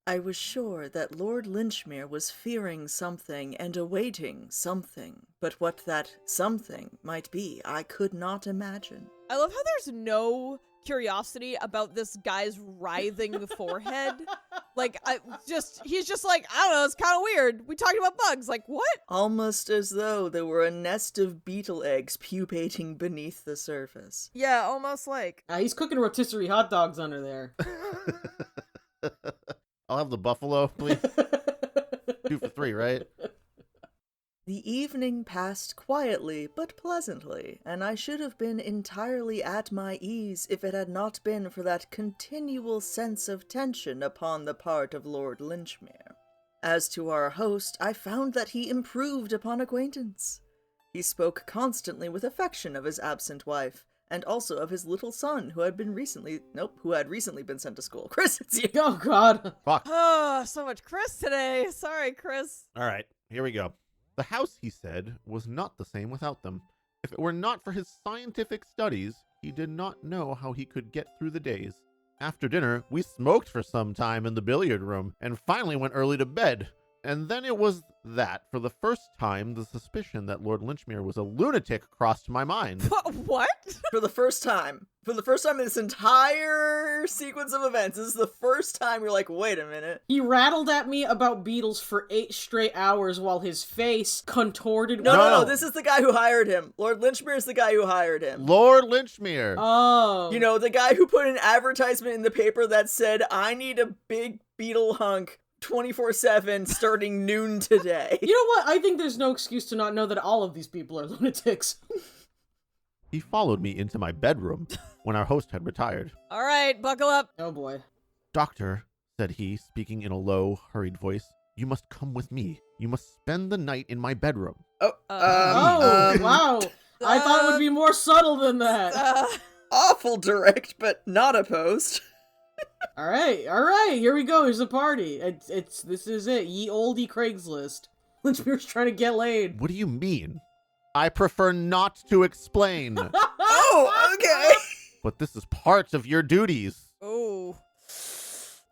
I was sure that Lord Linchmere was fearing something and awaiting something, but what that something might be, I could not imagine. I love how there's no curiosity about this guy's writhing forehead. Like, he's just like, I don't know, it's kind of weird. We talked about bugs. Like, what? Almost as though there were a nest of beetle eggs pupating beneath the surface. Yeah, almost like. He's cooking rotisserie hot dogs under there. I'll have the buffalo, please. 2 for $3, right? The evening passed quietly but pleasantly, and I should have been entirely at my ease if it had not been for that continual sense of tension upon the part of Lord Linchmere. As to our host, I found that he improved upon acquaintance. He spoke constantly with affection of his absent wife, and also of his little son who had recently been sent to school. Chris, it's you. Oh, God. Fuck. Oh, so much Chris today. Sorry, Chris. All right, here we go. The house, he said, was not the same without them. If it were not for his scientific studies, he did not know how he could get through the days. After dinner, we smoked for some time in the billiard room, and finally went early to bed. And then it was that, for the first time, the suspicion that Lord Lynchmere was a lunatic crossed my mind. What? For the first time. For the first time in this entire sequence of events, this is the first time you're like, wait a minute. He rattled at me about beetles for 8 straight hours while his face contorted. No, this is the guy who hired him. Lord Lynchmere is the guy who hired him. Lord Lynchmere. Oh. You know, the guy who put an advertisement in the paper that said, I need a big beetle hunk 24/7 starting noon today. You know what? I think there's no excuse to not know that all of these people are lunatics. He followed me into my bedroom when our host had retired. All right, buckle up. Oh boy. Doctor, said he, speaking in a low, hurried voice, you must come with me. You must spend the night in my bedroom. Wow. I thought it would be more subtle than that. Awful direct, but not opposed. All right. Here we go. Here's the party. This is it. Ye olde Craigslist. Lynchmere's trying to get laid. What do you mean? I prefer not to explain. Oh, okay. But this is part of your duties. Oh.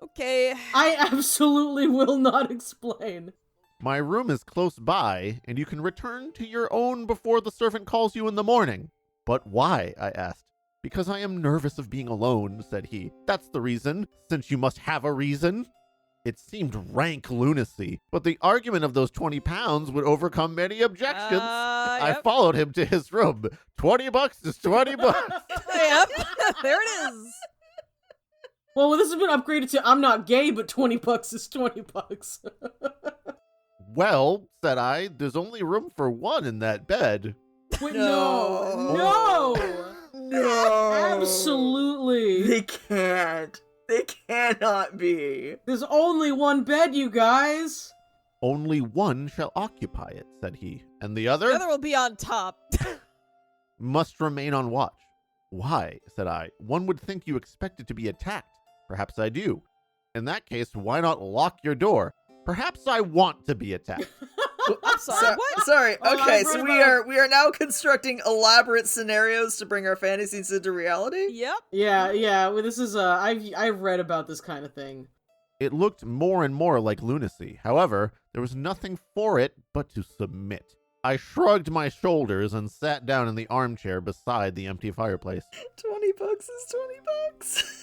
Okay. I absolutely will not explain. My room is close by, and you can return to your own before the servant calls you in the morning. But why? I asked. Because I am nervous of being alone, said he. That's the reason, since you must have a reason. It seemed rank lunacy, but the argument of those 20 pounds would overcome many objections. I Yep. followed him to his room. $20 is $20. Yep. There it is. Well, this has been upgraded to I'm not gay, but $20 is $20. Well, said I, there's only room for one in that bed. Wait, No. no. Absolutely. They can't. They cannot be. There's only one bed, you guys. Only one shall occupy it, said he, and the The other other will be on top. must remain on watch. Why, said I, one would think you expected to be attacked. Perhaps I do. In that case, why not lock your door? Perhaps I want to be attacked. I'm sorry. What? Sorry. Oh, Okay, I've so read we are now constructing elaborate scenarios to bring our fantasies into reality. Yep. Yeah. Well, this is I've read about this kind of thing. It looked more and more like lunacy. However, there was nothing for it but to submit. I shrugged my shoulders and sat down in the armchair beside the empty fireplace. $20 is $20.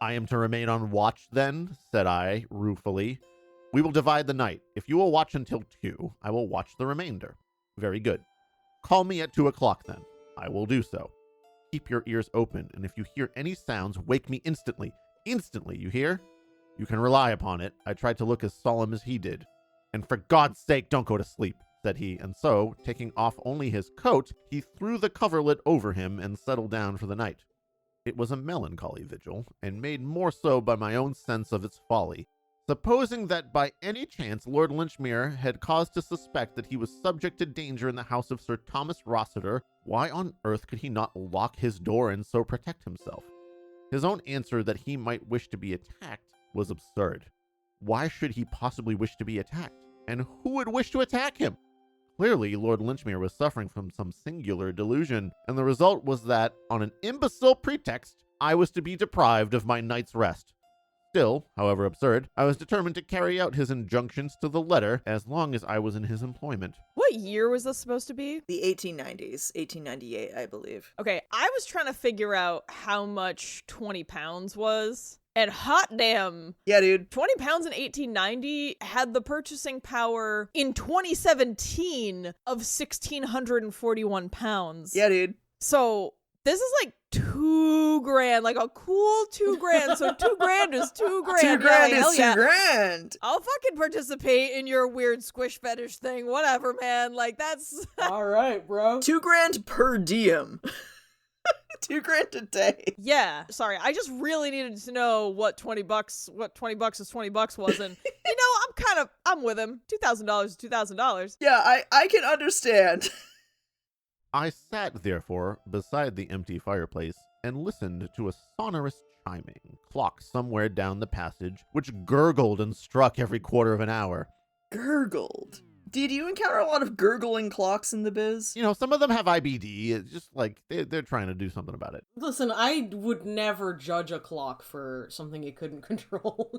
I am to remain on watch then, said I, ruefully. We will divide the night. If you will watch until 2, I will watch the remainder. Very good. Call me at 2 o'clock then. I will do so. Keep your ears open, and if you hear any sounds, wake me instantly. Instantly, you hear? You can rely upon it. I tried to look as solemn as he did. And for God's sake, don't go to sleep, said he, and so, taking off only his coat, he threw the coverlet over him and settled down for the night. It was a melancholy vigil, and made more so by my own sense of its folly. Supposing that by any chance Lord Lynchmere had cause to suspect that he was subject to danger in the house of Sir Thomas Rossiter, why on earth could he not lock his door and so protect himself? His own answer that he might wish to be attacked was absurd. Why should he possibly wish to be attacked? And who would wish to attack him? Clearly, Lord Lynchmere was suffering from some singular delusion, and the result was that, on an imbecile pretext, I was to be deprived of my night's rest. Still, however absurd, I was determined to carry out his injunctions to the letter as long as I was in his employment. What year was this supposed to be? The 1890s, 1898, I believe. Okay, I was trying to figure out how much 20 pounds was. And hot damn, Yeah, dude. 20 pounds in 1890 had the purchasing power in 2017 of 1,641 pounds. Yeah, dude. So this is like $2,000, like a cool $2,000. So $2,000 is $2,000. $2,000 Yeah, like, hell is yeah. $2,000. I'll fucking participate in your weird squish fetish thing. Whatever, man. Like that's All right, bro. $2,000 per diem. $2,000 a day. yeah. Sorry, I just really needed to know what $20 is $20 was, and you know, I'm with him. $2,000 is $2,000. Yeah, I can understand. I sat, therefore, beside the empty fireplace and listened to a sonorous chiming clock somewhere down the passage, which gurgled and struck every quarter of an hour. Gurgled. Did you encounter a lot of gurgling clocks in the biz? You know, some of them have IBD. It's just like they're trying to do something about it. Listen, I would never judge a clock for something it couldn't control.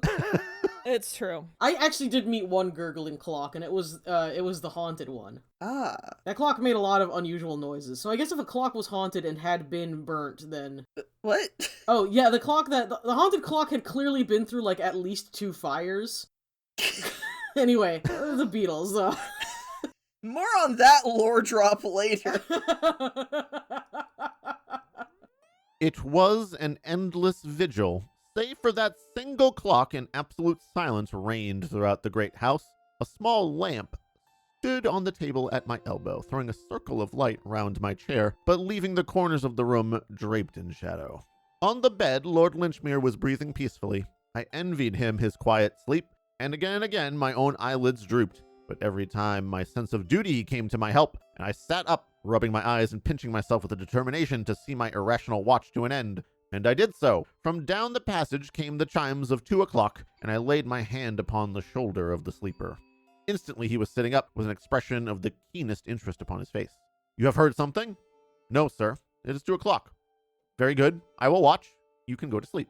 It's true. I actually did meet one gurgling clock, and it was the haunted one. Ah. That clock made a lot of unusual noises. So I guess if a clock was haunted and had been burnt, then... What? Oh, yeah, the haunted clock had clearly been through, like, at least 2 fires. Anyway, the Beatles, though. More on that lore drop later. It was an endless vigil. Save for that single clock, and absolute silence reigned throughout the great house. A small lamp stood on the table at my elbow, throwing a circle of light round my chair, but leaving the corners of the room draped in shadow. On the bed, Lord Lynchmere was breathing peacefully. I envied him his quiet sleep, and again my own eyelids drooped. But every time my sense of duty came to my help, and I sat up, rubbing my eyes and pinching myself with a determination to see my irrational watch to an end. And I did so. From down the passage came the chimes of 2 o'clock, and I laid my hand upon the shoulder of the sleeper. Instantly he was sitting up with an expression of the keenest interest upon his face. You have heard something? No, sir. It is 2 o'clock. Very good. I will watch. You can go to sleep.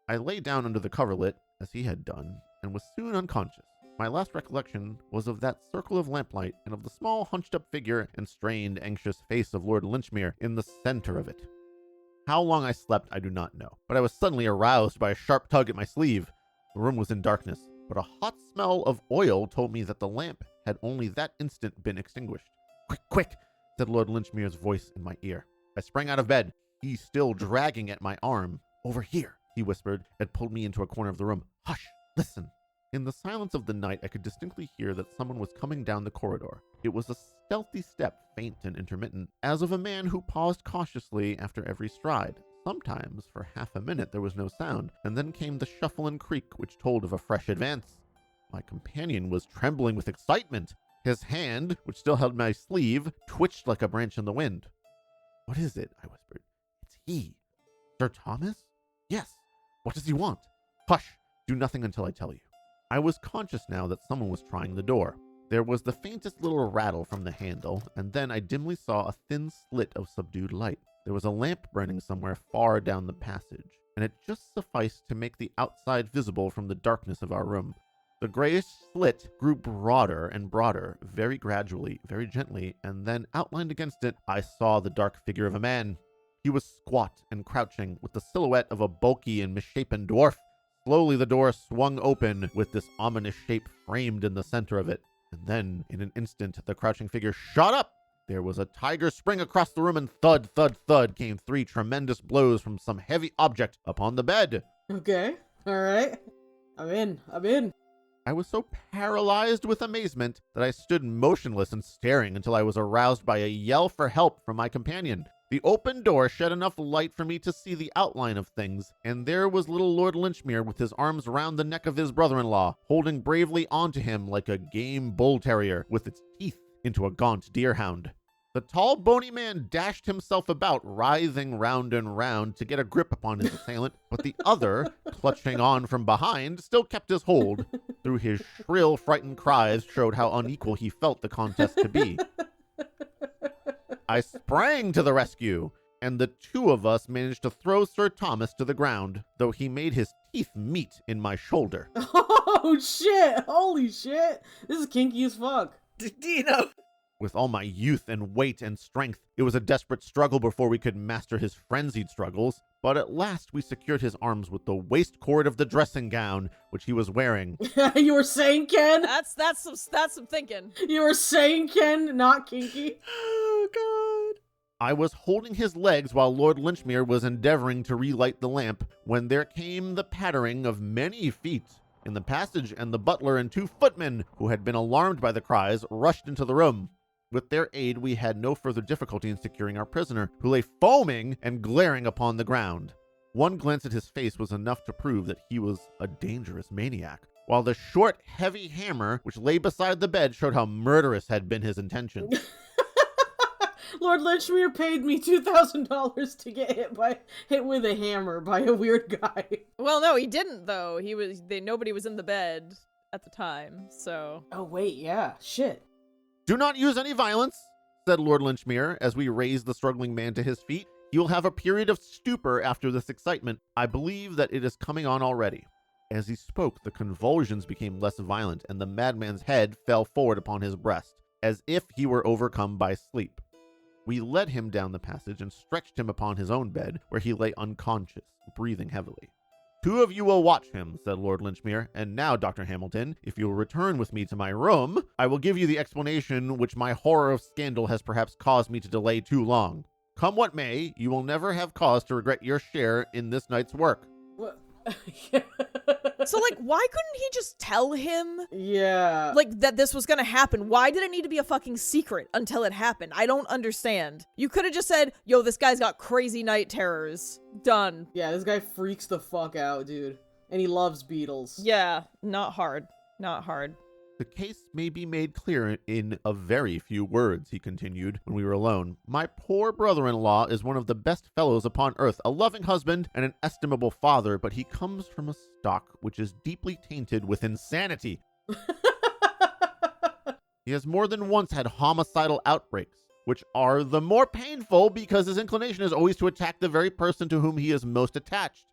I lay down under the coverlet, as he had done, and was soon unconscious. My last recollection was of that circle of lamplight and of the small hunched-up figure and strained, anxious face of Lord Lynchmere in the center of it. How long I slept, I do not know, but I was suddenly aroused by a sharp tug at my sleeve. The room was in darkness, but a hot smell of oil told me that the lamp had only that instant been extinguished. Quick, quick, said Lord Lynchmere's voice in my ear. I sprang out of bed, he still dragging at my arm. Over here, he whispered, and pulled me into a corner of the room. Hush, listen. In the silence of the night, I could distinctly hear that someone was coming down the corridor. It was a stealthy step, faint and intermittent, as of a man who paused cautiously after every stride. Sometimes, for half a minute, there was no sound, and then came the shuffle and creak which told of a fresh advance. My companion was trembling with excitement. His hand, which still held my sleeve, twitched like a branch in the wind. What is it? I whispered. It's he. Sir Thomas? Yes. What does he want? Hush! Do nothing until I tell you. I was conscious now that someone was trying the door. There was the faintest little rattle from the handle, and then I dimly saw a thin slit of subdued light. There was a lamp burning somewhere far down the passage, and it just sufficed to make the outside visible from the darkness of our room. The grayish slit grew broader and broader, very gradually, very gently, and then outlined against it, I saw the dark figure of a man. He was squat and crouching, with the silhouette of a bulky and misshapen dwarf. Slowly the door swung open with this ominous shape framed in the center of it. And then, in an instant, the crouching figure shot up. There was a tiger spring across the room, and thud, thud, thud came 3 tremendous blows from some heavy object upon the bed. Okay, alright. I'm in. I was so paralyzed with amazement that I stood motionless and staring until I was aroused by a yell for help from my companion. The open door shed enough light for me to see the outline of things, and there was little Lord Lynchmere with his arms round the neck of his brother-in-law, holding bravely onto him like a game bull terrier with its teeth into a gaunt deerhound. The tall, bony man dashed himself about, writhing round and round to get a grip upon his assailant, but the other, clutching on from behind, still kept his hold. Through his shrill, frightened cries showed how unequal he felt the contest to be. I sprang to the rescue, and the 2 of us managed to throw Sir Thomas to the ground, though he made his teeth meet in my shoulder. Oh shit! Holy shit! This is kinky as fuck. Dino! With all my youth and weight and strength, it was a desperate struggle before we could master his frenzied struggles, but at last we secured his arms with the waist cord of the dressing gown which he was wearing. You were saying, Ken? That's some thinking. You were saying, Ken, not kinky? Oh, God. I was holding his legs while Lord Lynchmere was endeavoring to relight the lamp, when there came the pattering of many feet in the passage, and the butler and 2 footmen, who had been alarmed by the cries, rushed into the room. With their aid, we had no further difficulty in securing our prisoner, who lay foaming and glaring upon the ground. One glance at his face was enough to prove that he was a dangerous maniac, while the short, heavy hammer which lay beside the bed showed how murderous had been his intention. Lord Lynchmere paid me $2,000 to get hit with a hammer by a weird guy. Well, no, he didn't though. Nobody was in the bed at the time, so. Oh wait, yeah, shit. Do not use any violence, said Lord Lynchmere, as we raised the struggling man to his feet. You will have a period of stupor after this excitement. I believe that it is coming on already. As he spoke, the convulsions became less violent, and the madman's head fell forward upon his breast, as if he were overcome by sleep. We led him down the passage and stretched him upon his own bed, where he lay unconscious, breathing heavily. 2 of you will watch him, said Lord Linchmere, and now, Dr. Hamilton, if you will return with me to my room, I will give you the explanation which my horror of scandal has perhaps caused me to delay too long. Come what may, you will never have cause to regret your share in this night's work. What? So, like, why couldn't he just tell him, Yeah. like, that this was gonna happen? Why did it need to be a fucking secret until it happened? I don't understand. You could have just said, yo, this guy's got crazy night terrors. Done. Yeah, this guy freaks the fuck out, dude. And he loves beetles. Yeah, not hard. Not hard. The case may be made clear in a very few words, he continued, when we were alone. My poor brother-in-law is one of the best fellows upon earth, a loving husband and an estimable father, but he comes from a stock which is deeply tainted with insanity. He has more than once had homicidal outbreaks, which are the more painful because his inclination is always to attack the very person to whom he is most attached.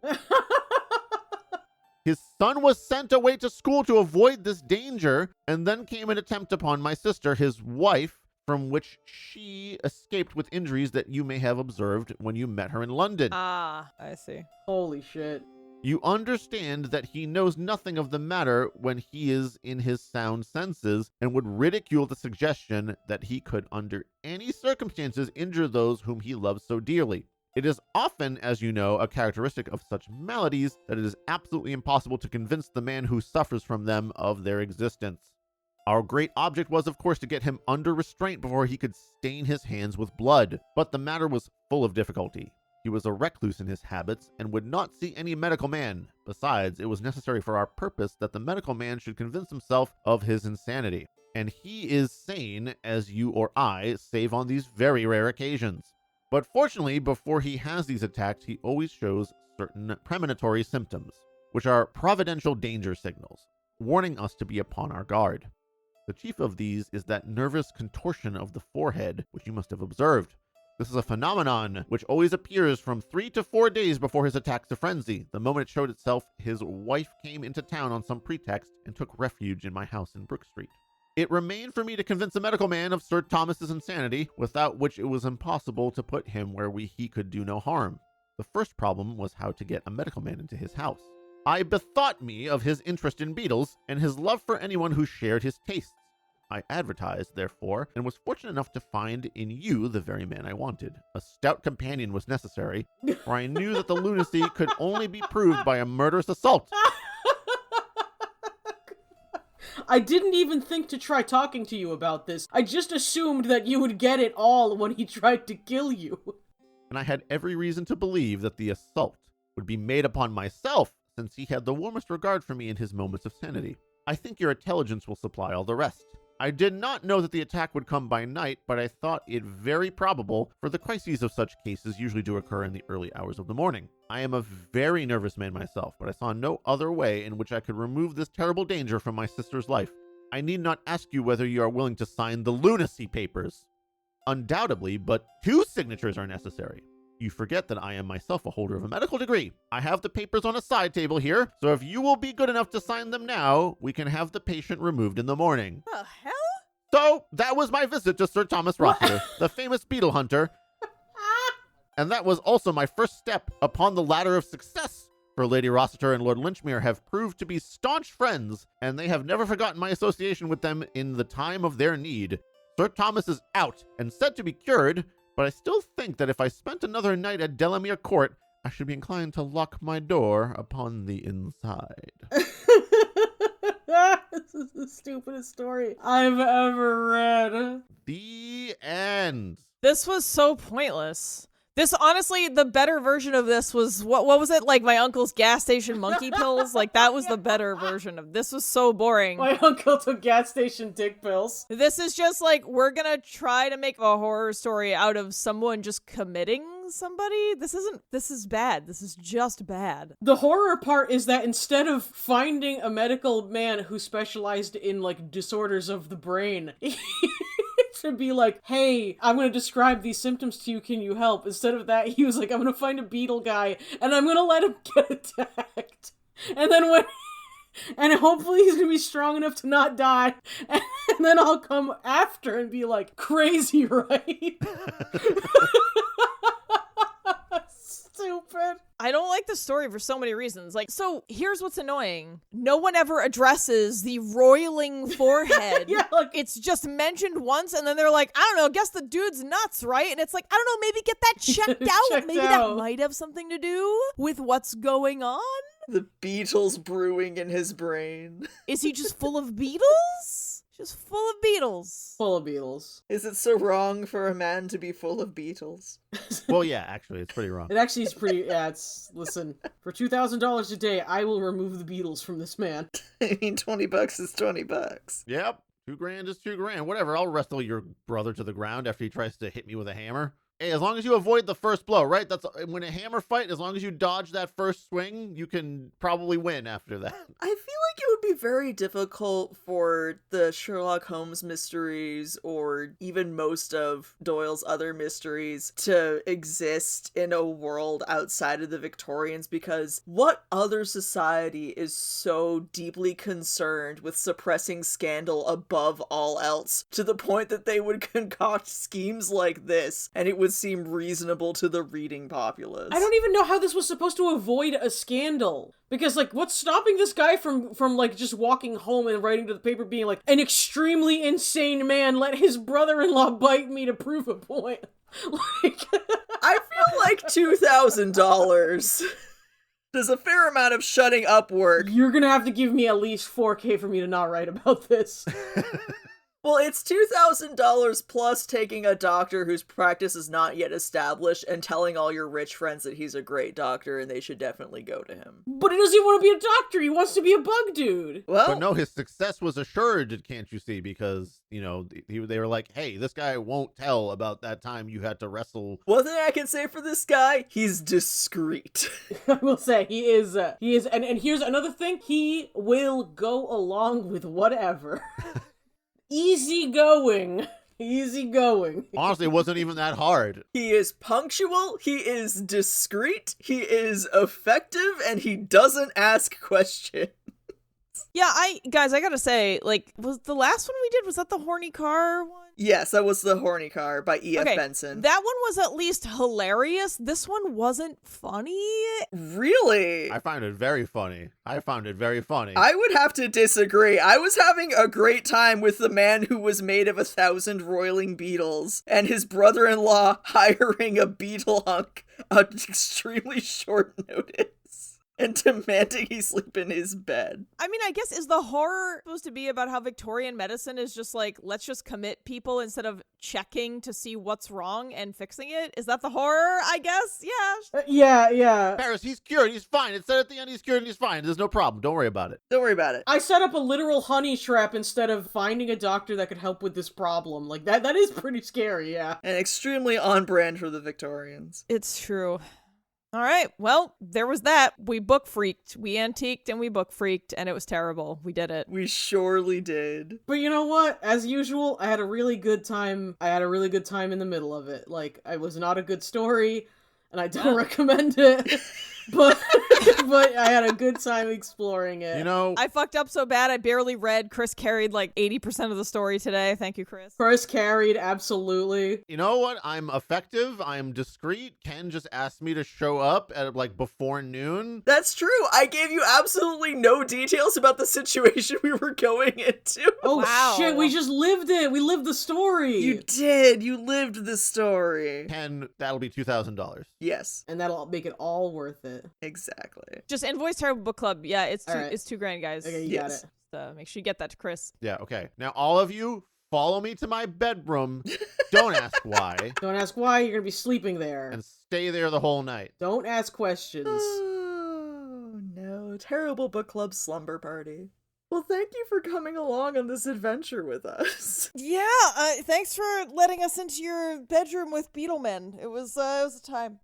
His son was sent away to school to avoid this danger, and then came an attempt upon my sister, his wife, from which she escaped with injuries that you may have observed when you met her in London. Ah, I see. Holy shit. You understand that he knows nothing of the matter when he is in his sound senses, and would ridicule the suggestion that he could under any circumstances injure those whom he loves so dearly. It is often, as you know, a characteristic of such maladies that it is absolutely impossible to convince the man who suffers from them of their existence. Our great object was, of course, to get him under restraint before he could stain his hands with blood, but the matter was full of difficulty. He was a recluse in his habits and would not see any medical man. Besides, it was necessary for our purpose that the medical man should convince himself of his insanity. And he is sane, as you or I, save on these very rare occasions. But fortunately, before he has these attacks, he always shows certain premonitory symptoms, which are providential danger signals, warning us to be upon our guard. The chief of these is that nervous contortion of the forehead, which you must have observed. This is a phenomenon which always appears from 3 to 4 days before his attacks of frenzy. The moment it showed itself, his wife came into town on some pretext and took refuge in my house in Brook Street. It remained for me to convince a medical man of Sir Thomas's insanity, without which it was impossible to put him where he could do no harm. The first problem was how to get a medical man into his house. I bethought me of his interest in beetles, and his love for anyone who shared his tastes. I advertised, therefore, and was fortunate enough to find in you the very man I wanted. A stout companion was necessary, for I knew that the lunacy could only be proved by a murderous assault. I didn't even think to try talking to you about this. I just assumed that you would get it all when he tried to kill you. And I had every reason to believe that the assault would be made upon myself, since he had the warmest regard for me in his moments of sanity. I think your intelligence will supply all the rest. I did not know that the attack would come by night, but I thought it very probable, for the crises of such cases usually do occur in the early hours of the morning. I am a very nervous man myself, but I saw no other way in which I could remove this terrible danger from my sister's life. I need not ask you whether you are willing to sign the lunacy papers. Undoubtedly, but 2 signatures are necessary. You forget that I am myself a holder of a medical degree. I have the papers on a side table here, so if you will be good enough to sign them now, we can have the patient removed in the morning. The hell? So, that was my visit to Sir Thomas Rossiter, the famous Beetle Hunter. And that was also my first step upon the ladder of success. For Lady Rossiter and Lord Linchmere have proved to be staunch friends, and they have never forgotten my association with them in the time of their need. Sir Thomas is out and said to be cured, but I still think that if I spent another night at Delamere Court, I should be inclined to lock my door upon the inside. This is the stupidest story I've ever read. The end. This was so pointless. This, honestly, the better version of this was, what was it? Like my uncle's gas station monkey pills? Like, that was the better version of this. Was so boring. My uncle took gas station dick pills. This is just like, we're gonna try to make a horror story out of someone just committing somebody. This is bad. This is just bad. The horror part is that instead of finding a medical man who specialized in, like, disorders of the brain, to be like, hey, I'm going to describe these symptoms to you, can you help? Instead of that, he was like, I'm going to find a beetle guy, and I'm going to let him get attacked. And then when and hopefully he's gonna be strong enough to not die, and then I'll come after and be like, crazy, right? Stupid. I don't like the story for so many reasons. Like, so here's what's annoying. No one ever addresses the roiling forehead. Yeah, like, it's just mentioned once, and then they're like, I don't know, guess the dude's nuts, right? And it's like, I don't know, maybe get that checked out. Checked Maybe out. that might have something to do with what's going on. The Beatles brewing in his brain. Is he just full of beetles? Just full of beetles. full of beetles. Is it so wrong for a man to be full of beetles? Well, yeah, actually, it's pretty wrong. It actually is pretty, yeah, it's, listen, for $2,000 a day, I will remove the Beatles from this man. I mean, $20 is $20. Yep. $2,000 is $2,000. Whatever. I'll wrestle your brother to the ground after he tries to hit me with a hammer. Hey, as long as you avoid the first blow, right? That's when a hammer fight, as long as you dodge that first swing, you can probably win after that. I feel like it would be very difficult for the Sherlock Holmes mysteries, or even most of Doyle's other mysteries, to exist in a world outside of the Victorians, because what other society is so deeply concerned with suppressing scandal above all else, to the point that they would concoct schemes like this, and it would seem reasonable to the reading populace? I don't even know how this was supposed to avoid a scandal. Because, like, what's stopping this guy from like, just walking home and writing to the paper being like, an extremely insane man let his brother-in-law bite me to prove a point? Like... I feel like $2,000 does a fair amount of shutting up work. You're gonna have to give me at least $4,000 for me to not write about this. Well, it's $2,000 plus taking a doctor whose practice is not yet established and telling all your rich friends that he's a great doctor and they should definitely go to him. But he doesn't even want to be a doctor. He wants to be a bug dude. Well, But no, his success was assured, can't you see? Because, you know, they were like, hey, this guy won't tell about that time you had to wrestle. one thing I can say for this guy, he's discreet. I will say, he is, and here's another thing, he will go along with whatever. Easy going. Honestly, it wasn't even that hard. He is punctual, he is discreet, he is effective, and he doesn't ask questions. Yeah, I gotta say, like, was the last one we did, was that the horny car one? Yes, that was The Horny Car by E.F. Okay, Benson. that one was at least hilarious. This one wasn't funny. Really? I found it very funny. I would have to disagree. I was having a great time with the man who was made of 1,000 roiling beetles and his brother-in-law hiring a beetle hunk on extremely short notice and demanding he sleep in his bed. I mean, I guess, is the horror supposed to be about how Victorian medicine is just like, let's just commit people instead of checking to see what's wrong and fixing it? Is that the horror, I guess? Yeah. Yeah. Paris, he's cured. He's fine. It said at the end he's cured and he's fine. There's no problem. Don't worry about it. Don't worry about it. I set up a literal honey trap instead of finding a doctor that could help with this problem. Like, that is pretty scary, yeah. And extremely on brand for the Victorians. It's true. All right, well, there was that. We book freaked. We antiqued and we book freaked, and it was terrible. We did it. We surely did. But you know what? As usual, I had a really good time. I had a really good time in the middle of it. Like, it was not a good story, and I don't recommend it. But I had a good time exploring it. You know, I fucked up so bad I barely read. Chris carried like 80% of the story today. Thank you, Chris. Chris carried, absolutely. you know what? I'm effective. I'm discreet. Ken just asked me to show up at like before noon. That's true. I gave you absolutely no details about the situation we were going into. Oh, Wow. shit, we just lived it. We lived the story. You did. You lived the story. Ken, that'll be $2,000. Yes, And that'll make it all worth it. exactly. Just invoice Terrible Book Club. Yeah, it's All right. it's $2,000, guys. Okay, you Yes. got it. So make sure you get that to Chris. Yeah, okay. Now, all of you, follow me to my bedroom. Don't ask why. Don't ask why, you're gonna be sleeping there. And stay there the whole night. Don't ask questions. Oh, no. Terrible book club slumber party. Well, thank you for coming along on this adventure with us. Yeah, thanks for letting us into your bedroom with Beetlemen. It was a time.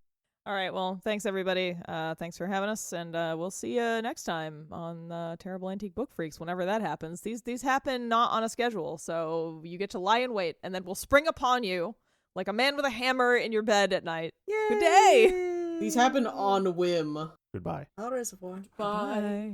All right, well, thanks everybody. Thanks for having us, and we'll see you next time on Terrible Antique Book Freaks. Whenever that happens, these happen not on a schedule, so you get to lie in wait, and then we'll spring upon you like a man with a hammer in your bed at night. Yay! Good day. These happen on whim. Goodbye. Au reservoir. Bye.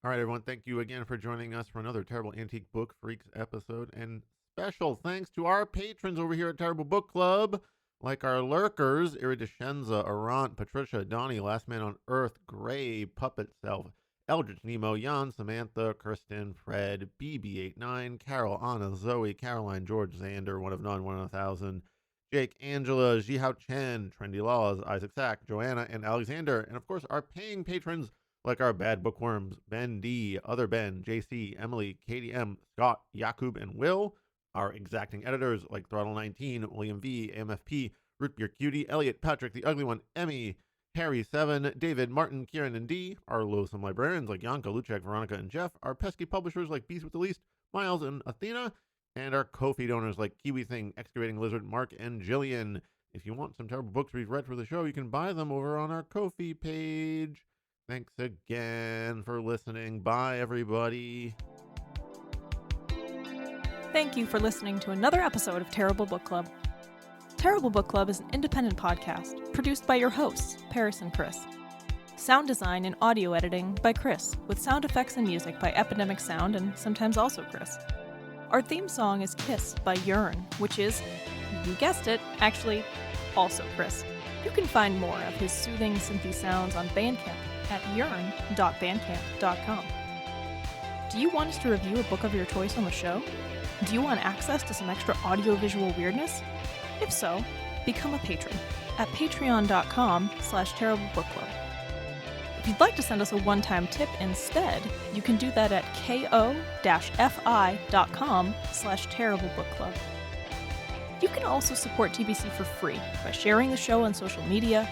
All right, everyone, thank you again for joining us for another Terrible Antique Book Freaks episode. And special thanks to our patrons over here at Terrible Book Club, like our lurkers, Iridescenza, Arant, Patricia, Donnie, Last Man on Earth, Gray, Puppet Self, Eldritch Nemo, Jan, Samantha, Kristen, Fred, BB89, Carol, Anna, Zoe, Caroline, George, Xander, One of None, 1 in 1,000, Jake, Angela, Jihao Chen, Trendy Laws, Isaac Sack, Joanna, and Alexander. And of course, our paying patrons like our Bad Bookworms, Ben D, Other Ben, JC, Emily, Katie M, Scott, Yakub, and Will. Our exacting editors like Throttle19, William V, AMFP, Root Beer Cutie, Elliot, Patrick, The Ugly One, Emmy, Harry 7, David, Martin, Kieran, and D. Our loathsome librarians like Yanka, Luchek, Veronica, and Jeff. Our pesky publishers like Beast with the Least, Miles, and Athena. And our Ko-fi donors like Kiwi Thing, Excavating Lizard, Mark, and Jillian. If you want some terrible books we've read for the show, you can buy them over on our Ko-fi page. Thanks again for listening. Bye, everybody. Thank you for listening to another episode of Terrible Book Club. Terrible Book Club is an independent podcast produced by your hosts, Paris and Chris. Sound design and audio editing by Chris, with sound effects and music by Epidemic Sound and sometimes also Chris. Our theme song is Kiss by Yearn, which is, you guessed it, actually also Chris. You can find more of his soothing synthy sounds on Bandcamp at yearn.bandcamp.com. Do you want us to review a book of your choice on the show? Do you want access to some extra audio-visual weirdness? If so, become a patron at patreon.com/terriblebookclub. If you'd like to send us a one-time tip instead, you can do that at ko-fi.com/terriblebookclub. You can also support TBC for free by sharing the show on social media,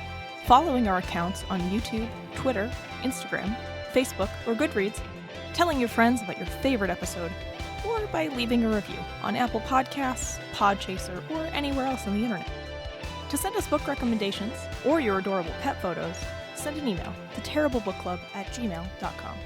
following our accounts on YouTube, Twitter, Instagram, Facebook, or Goodreads, telling your friends about your favorite episode, or by leaving a review on Apple Podcasts, Podchaser, or anywhere else on the internet. To send us book recommendations or your adorable pet photos, send an email to terriblebookclub@gmail.com.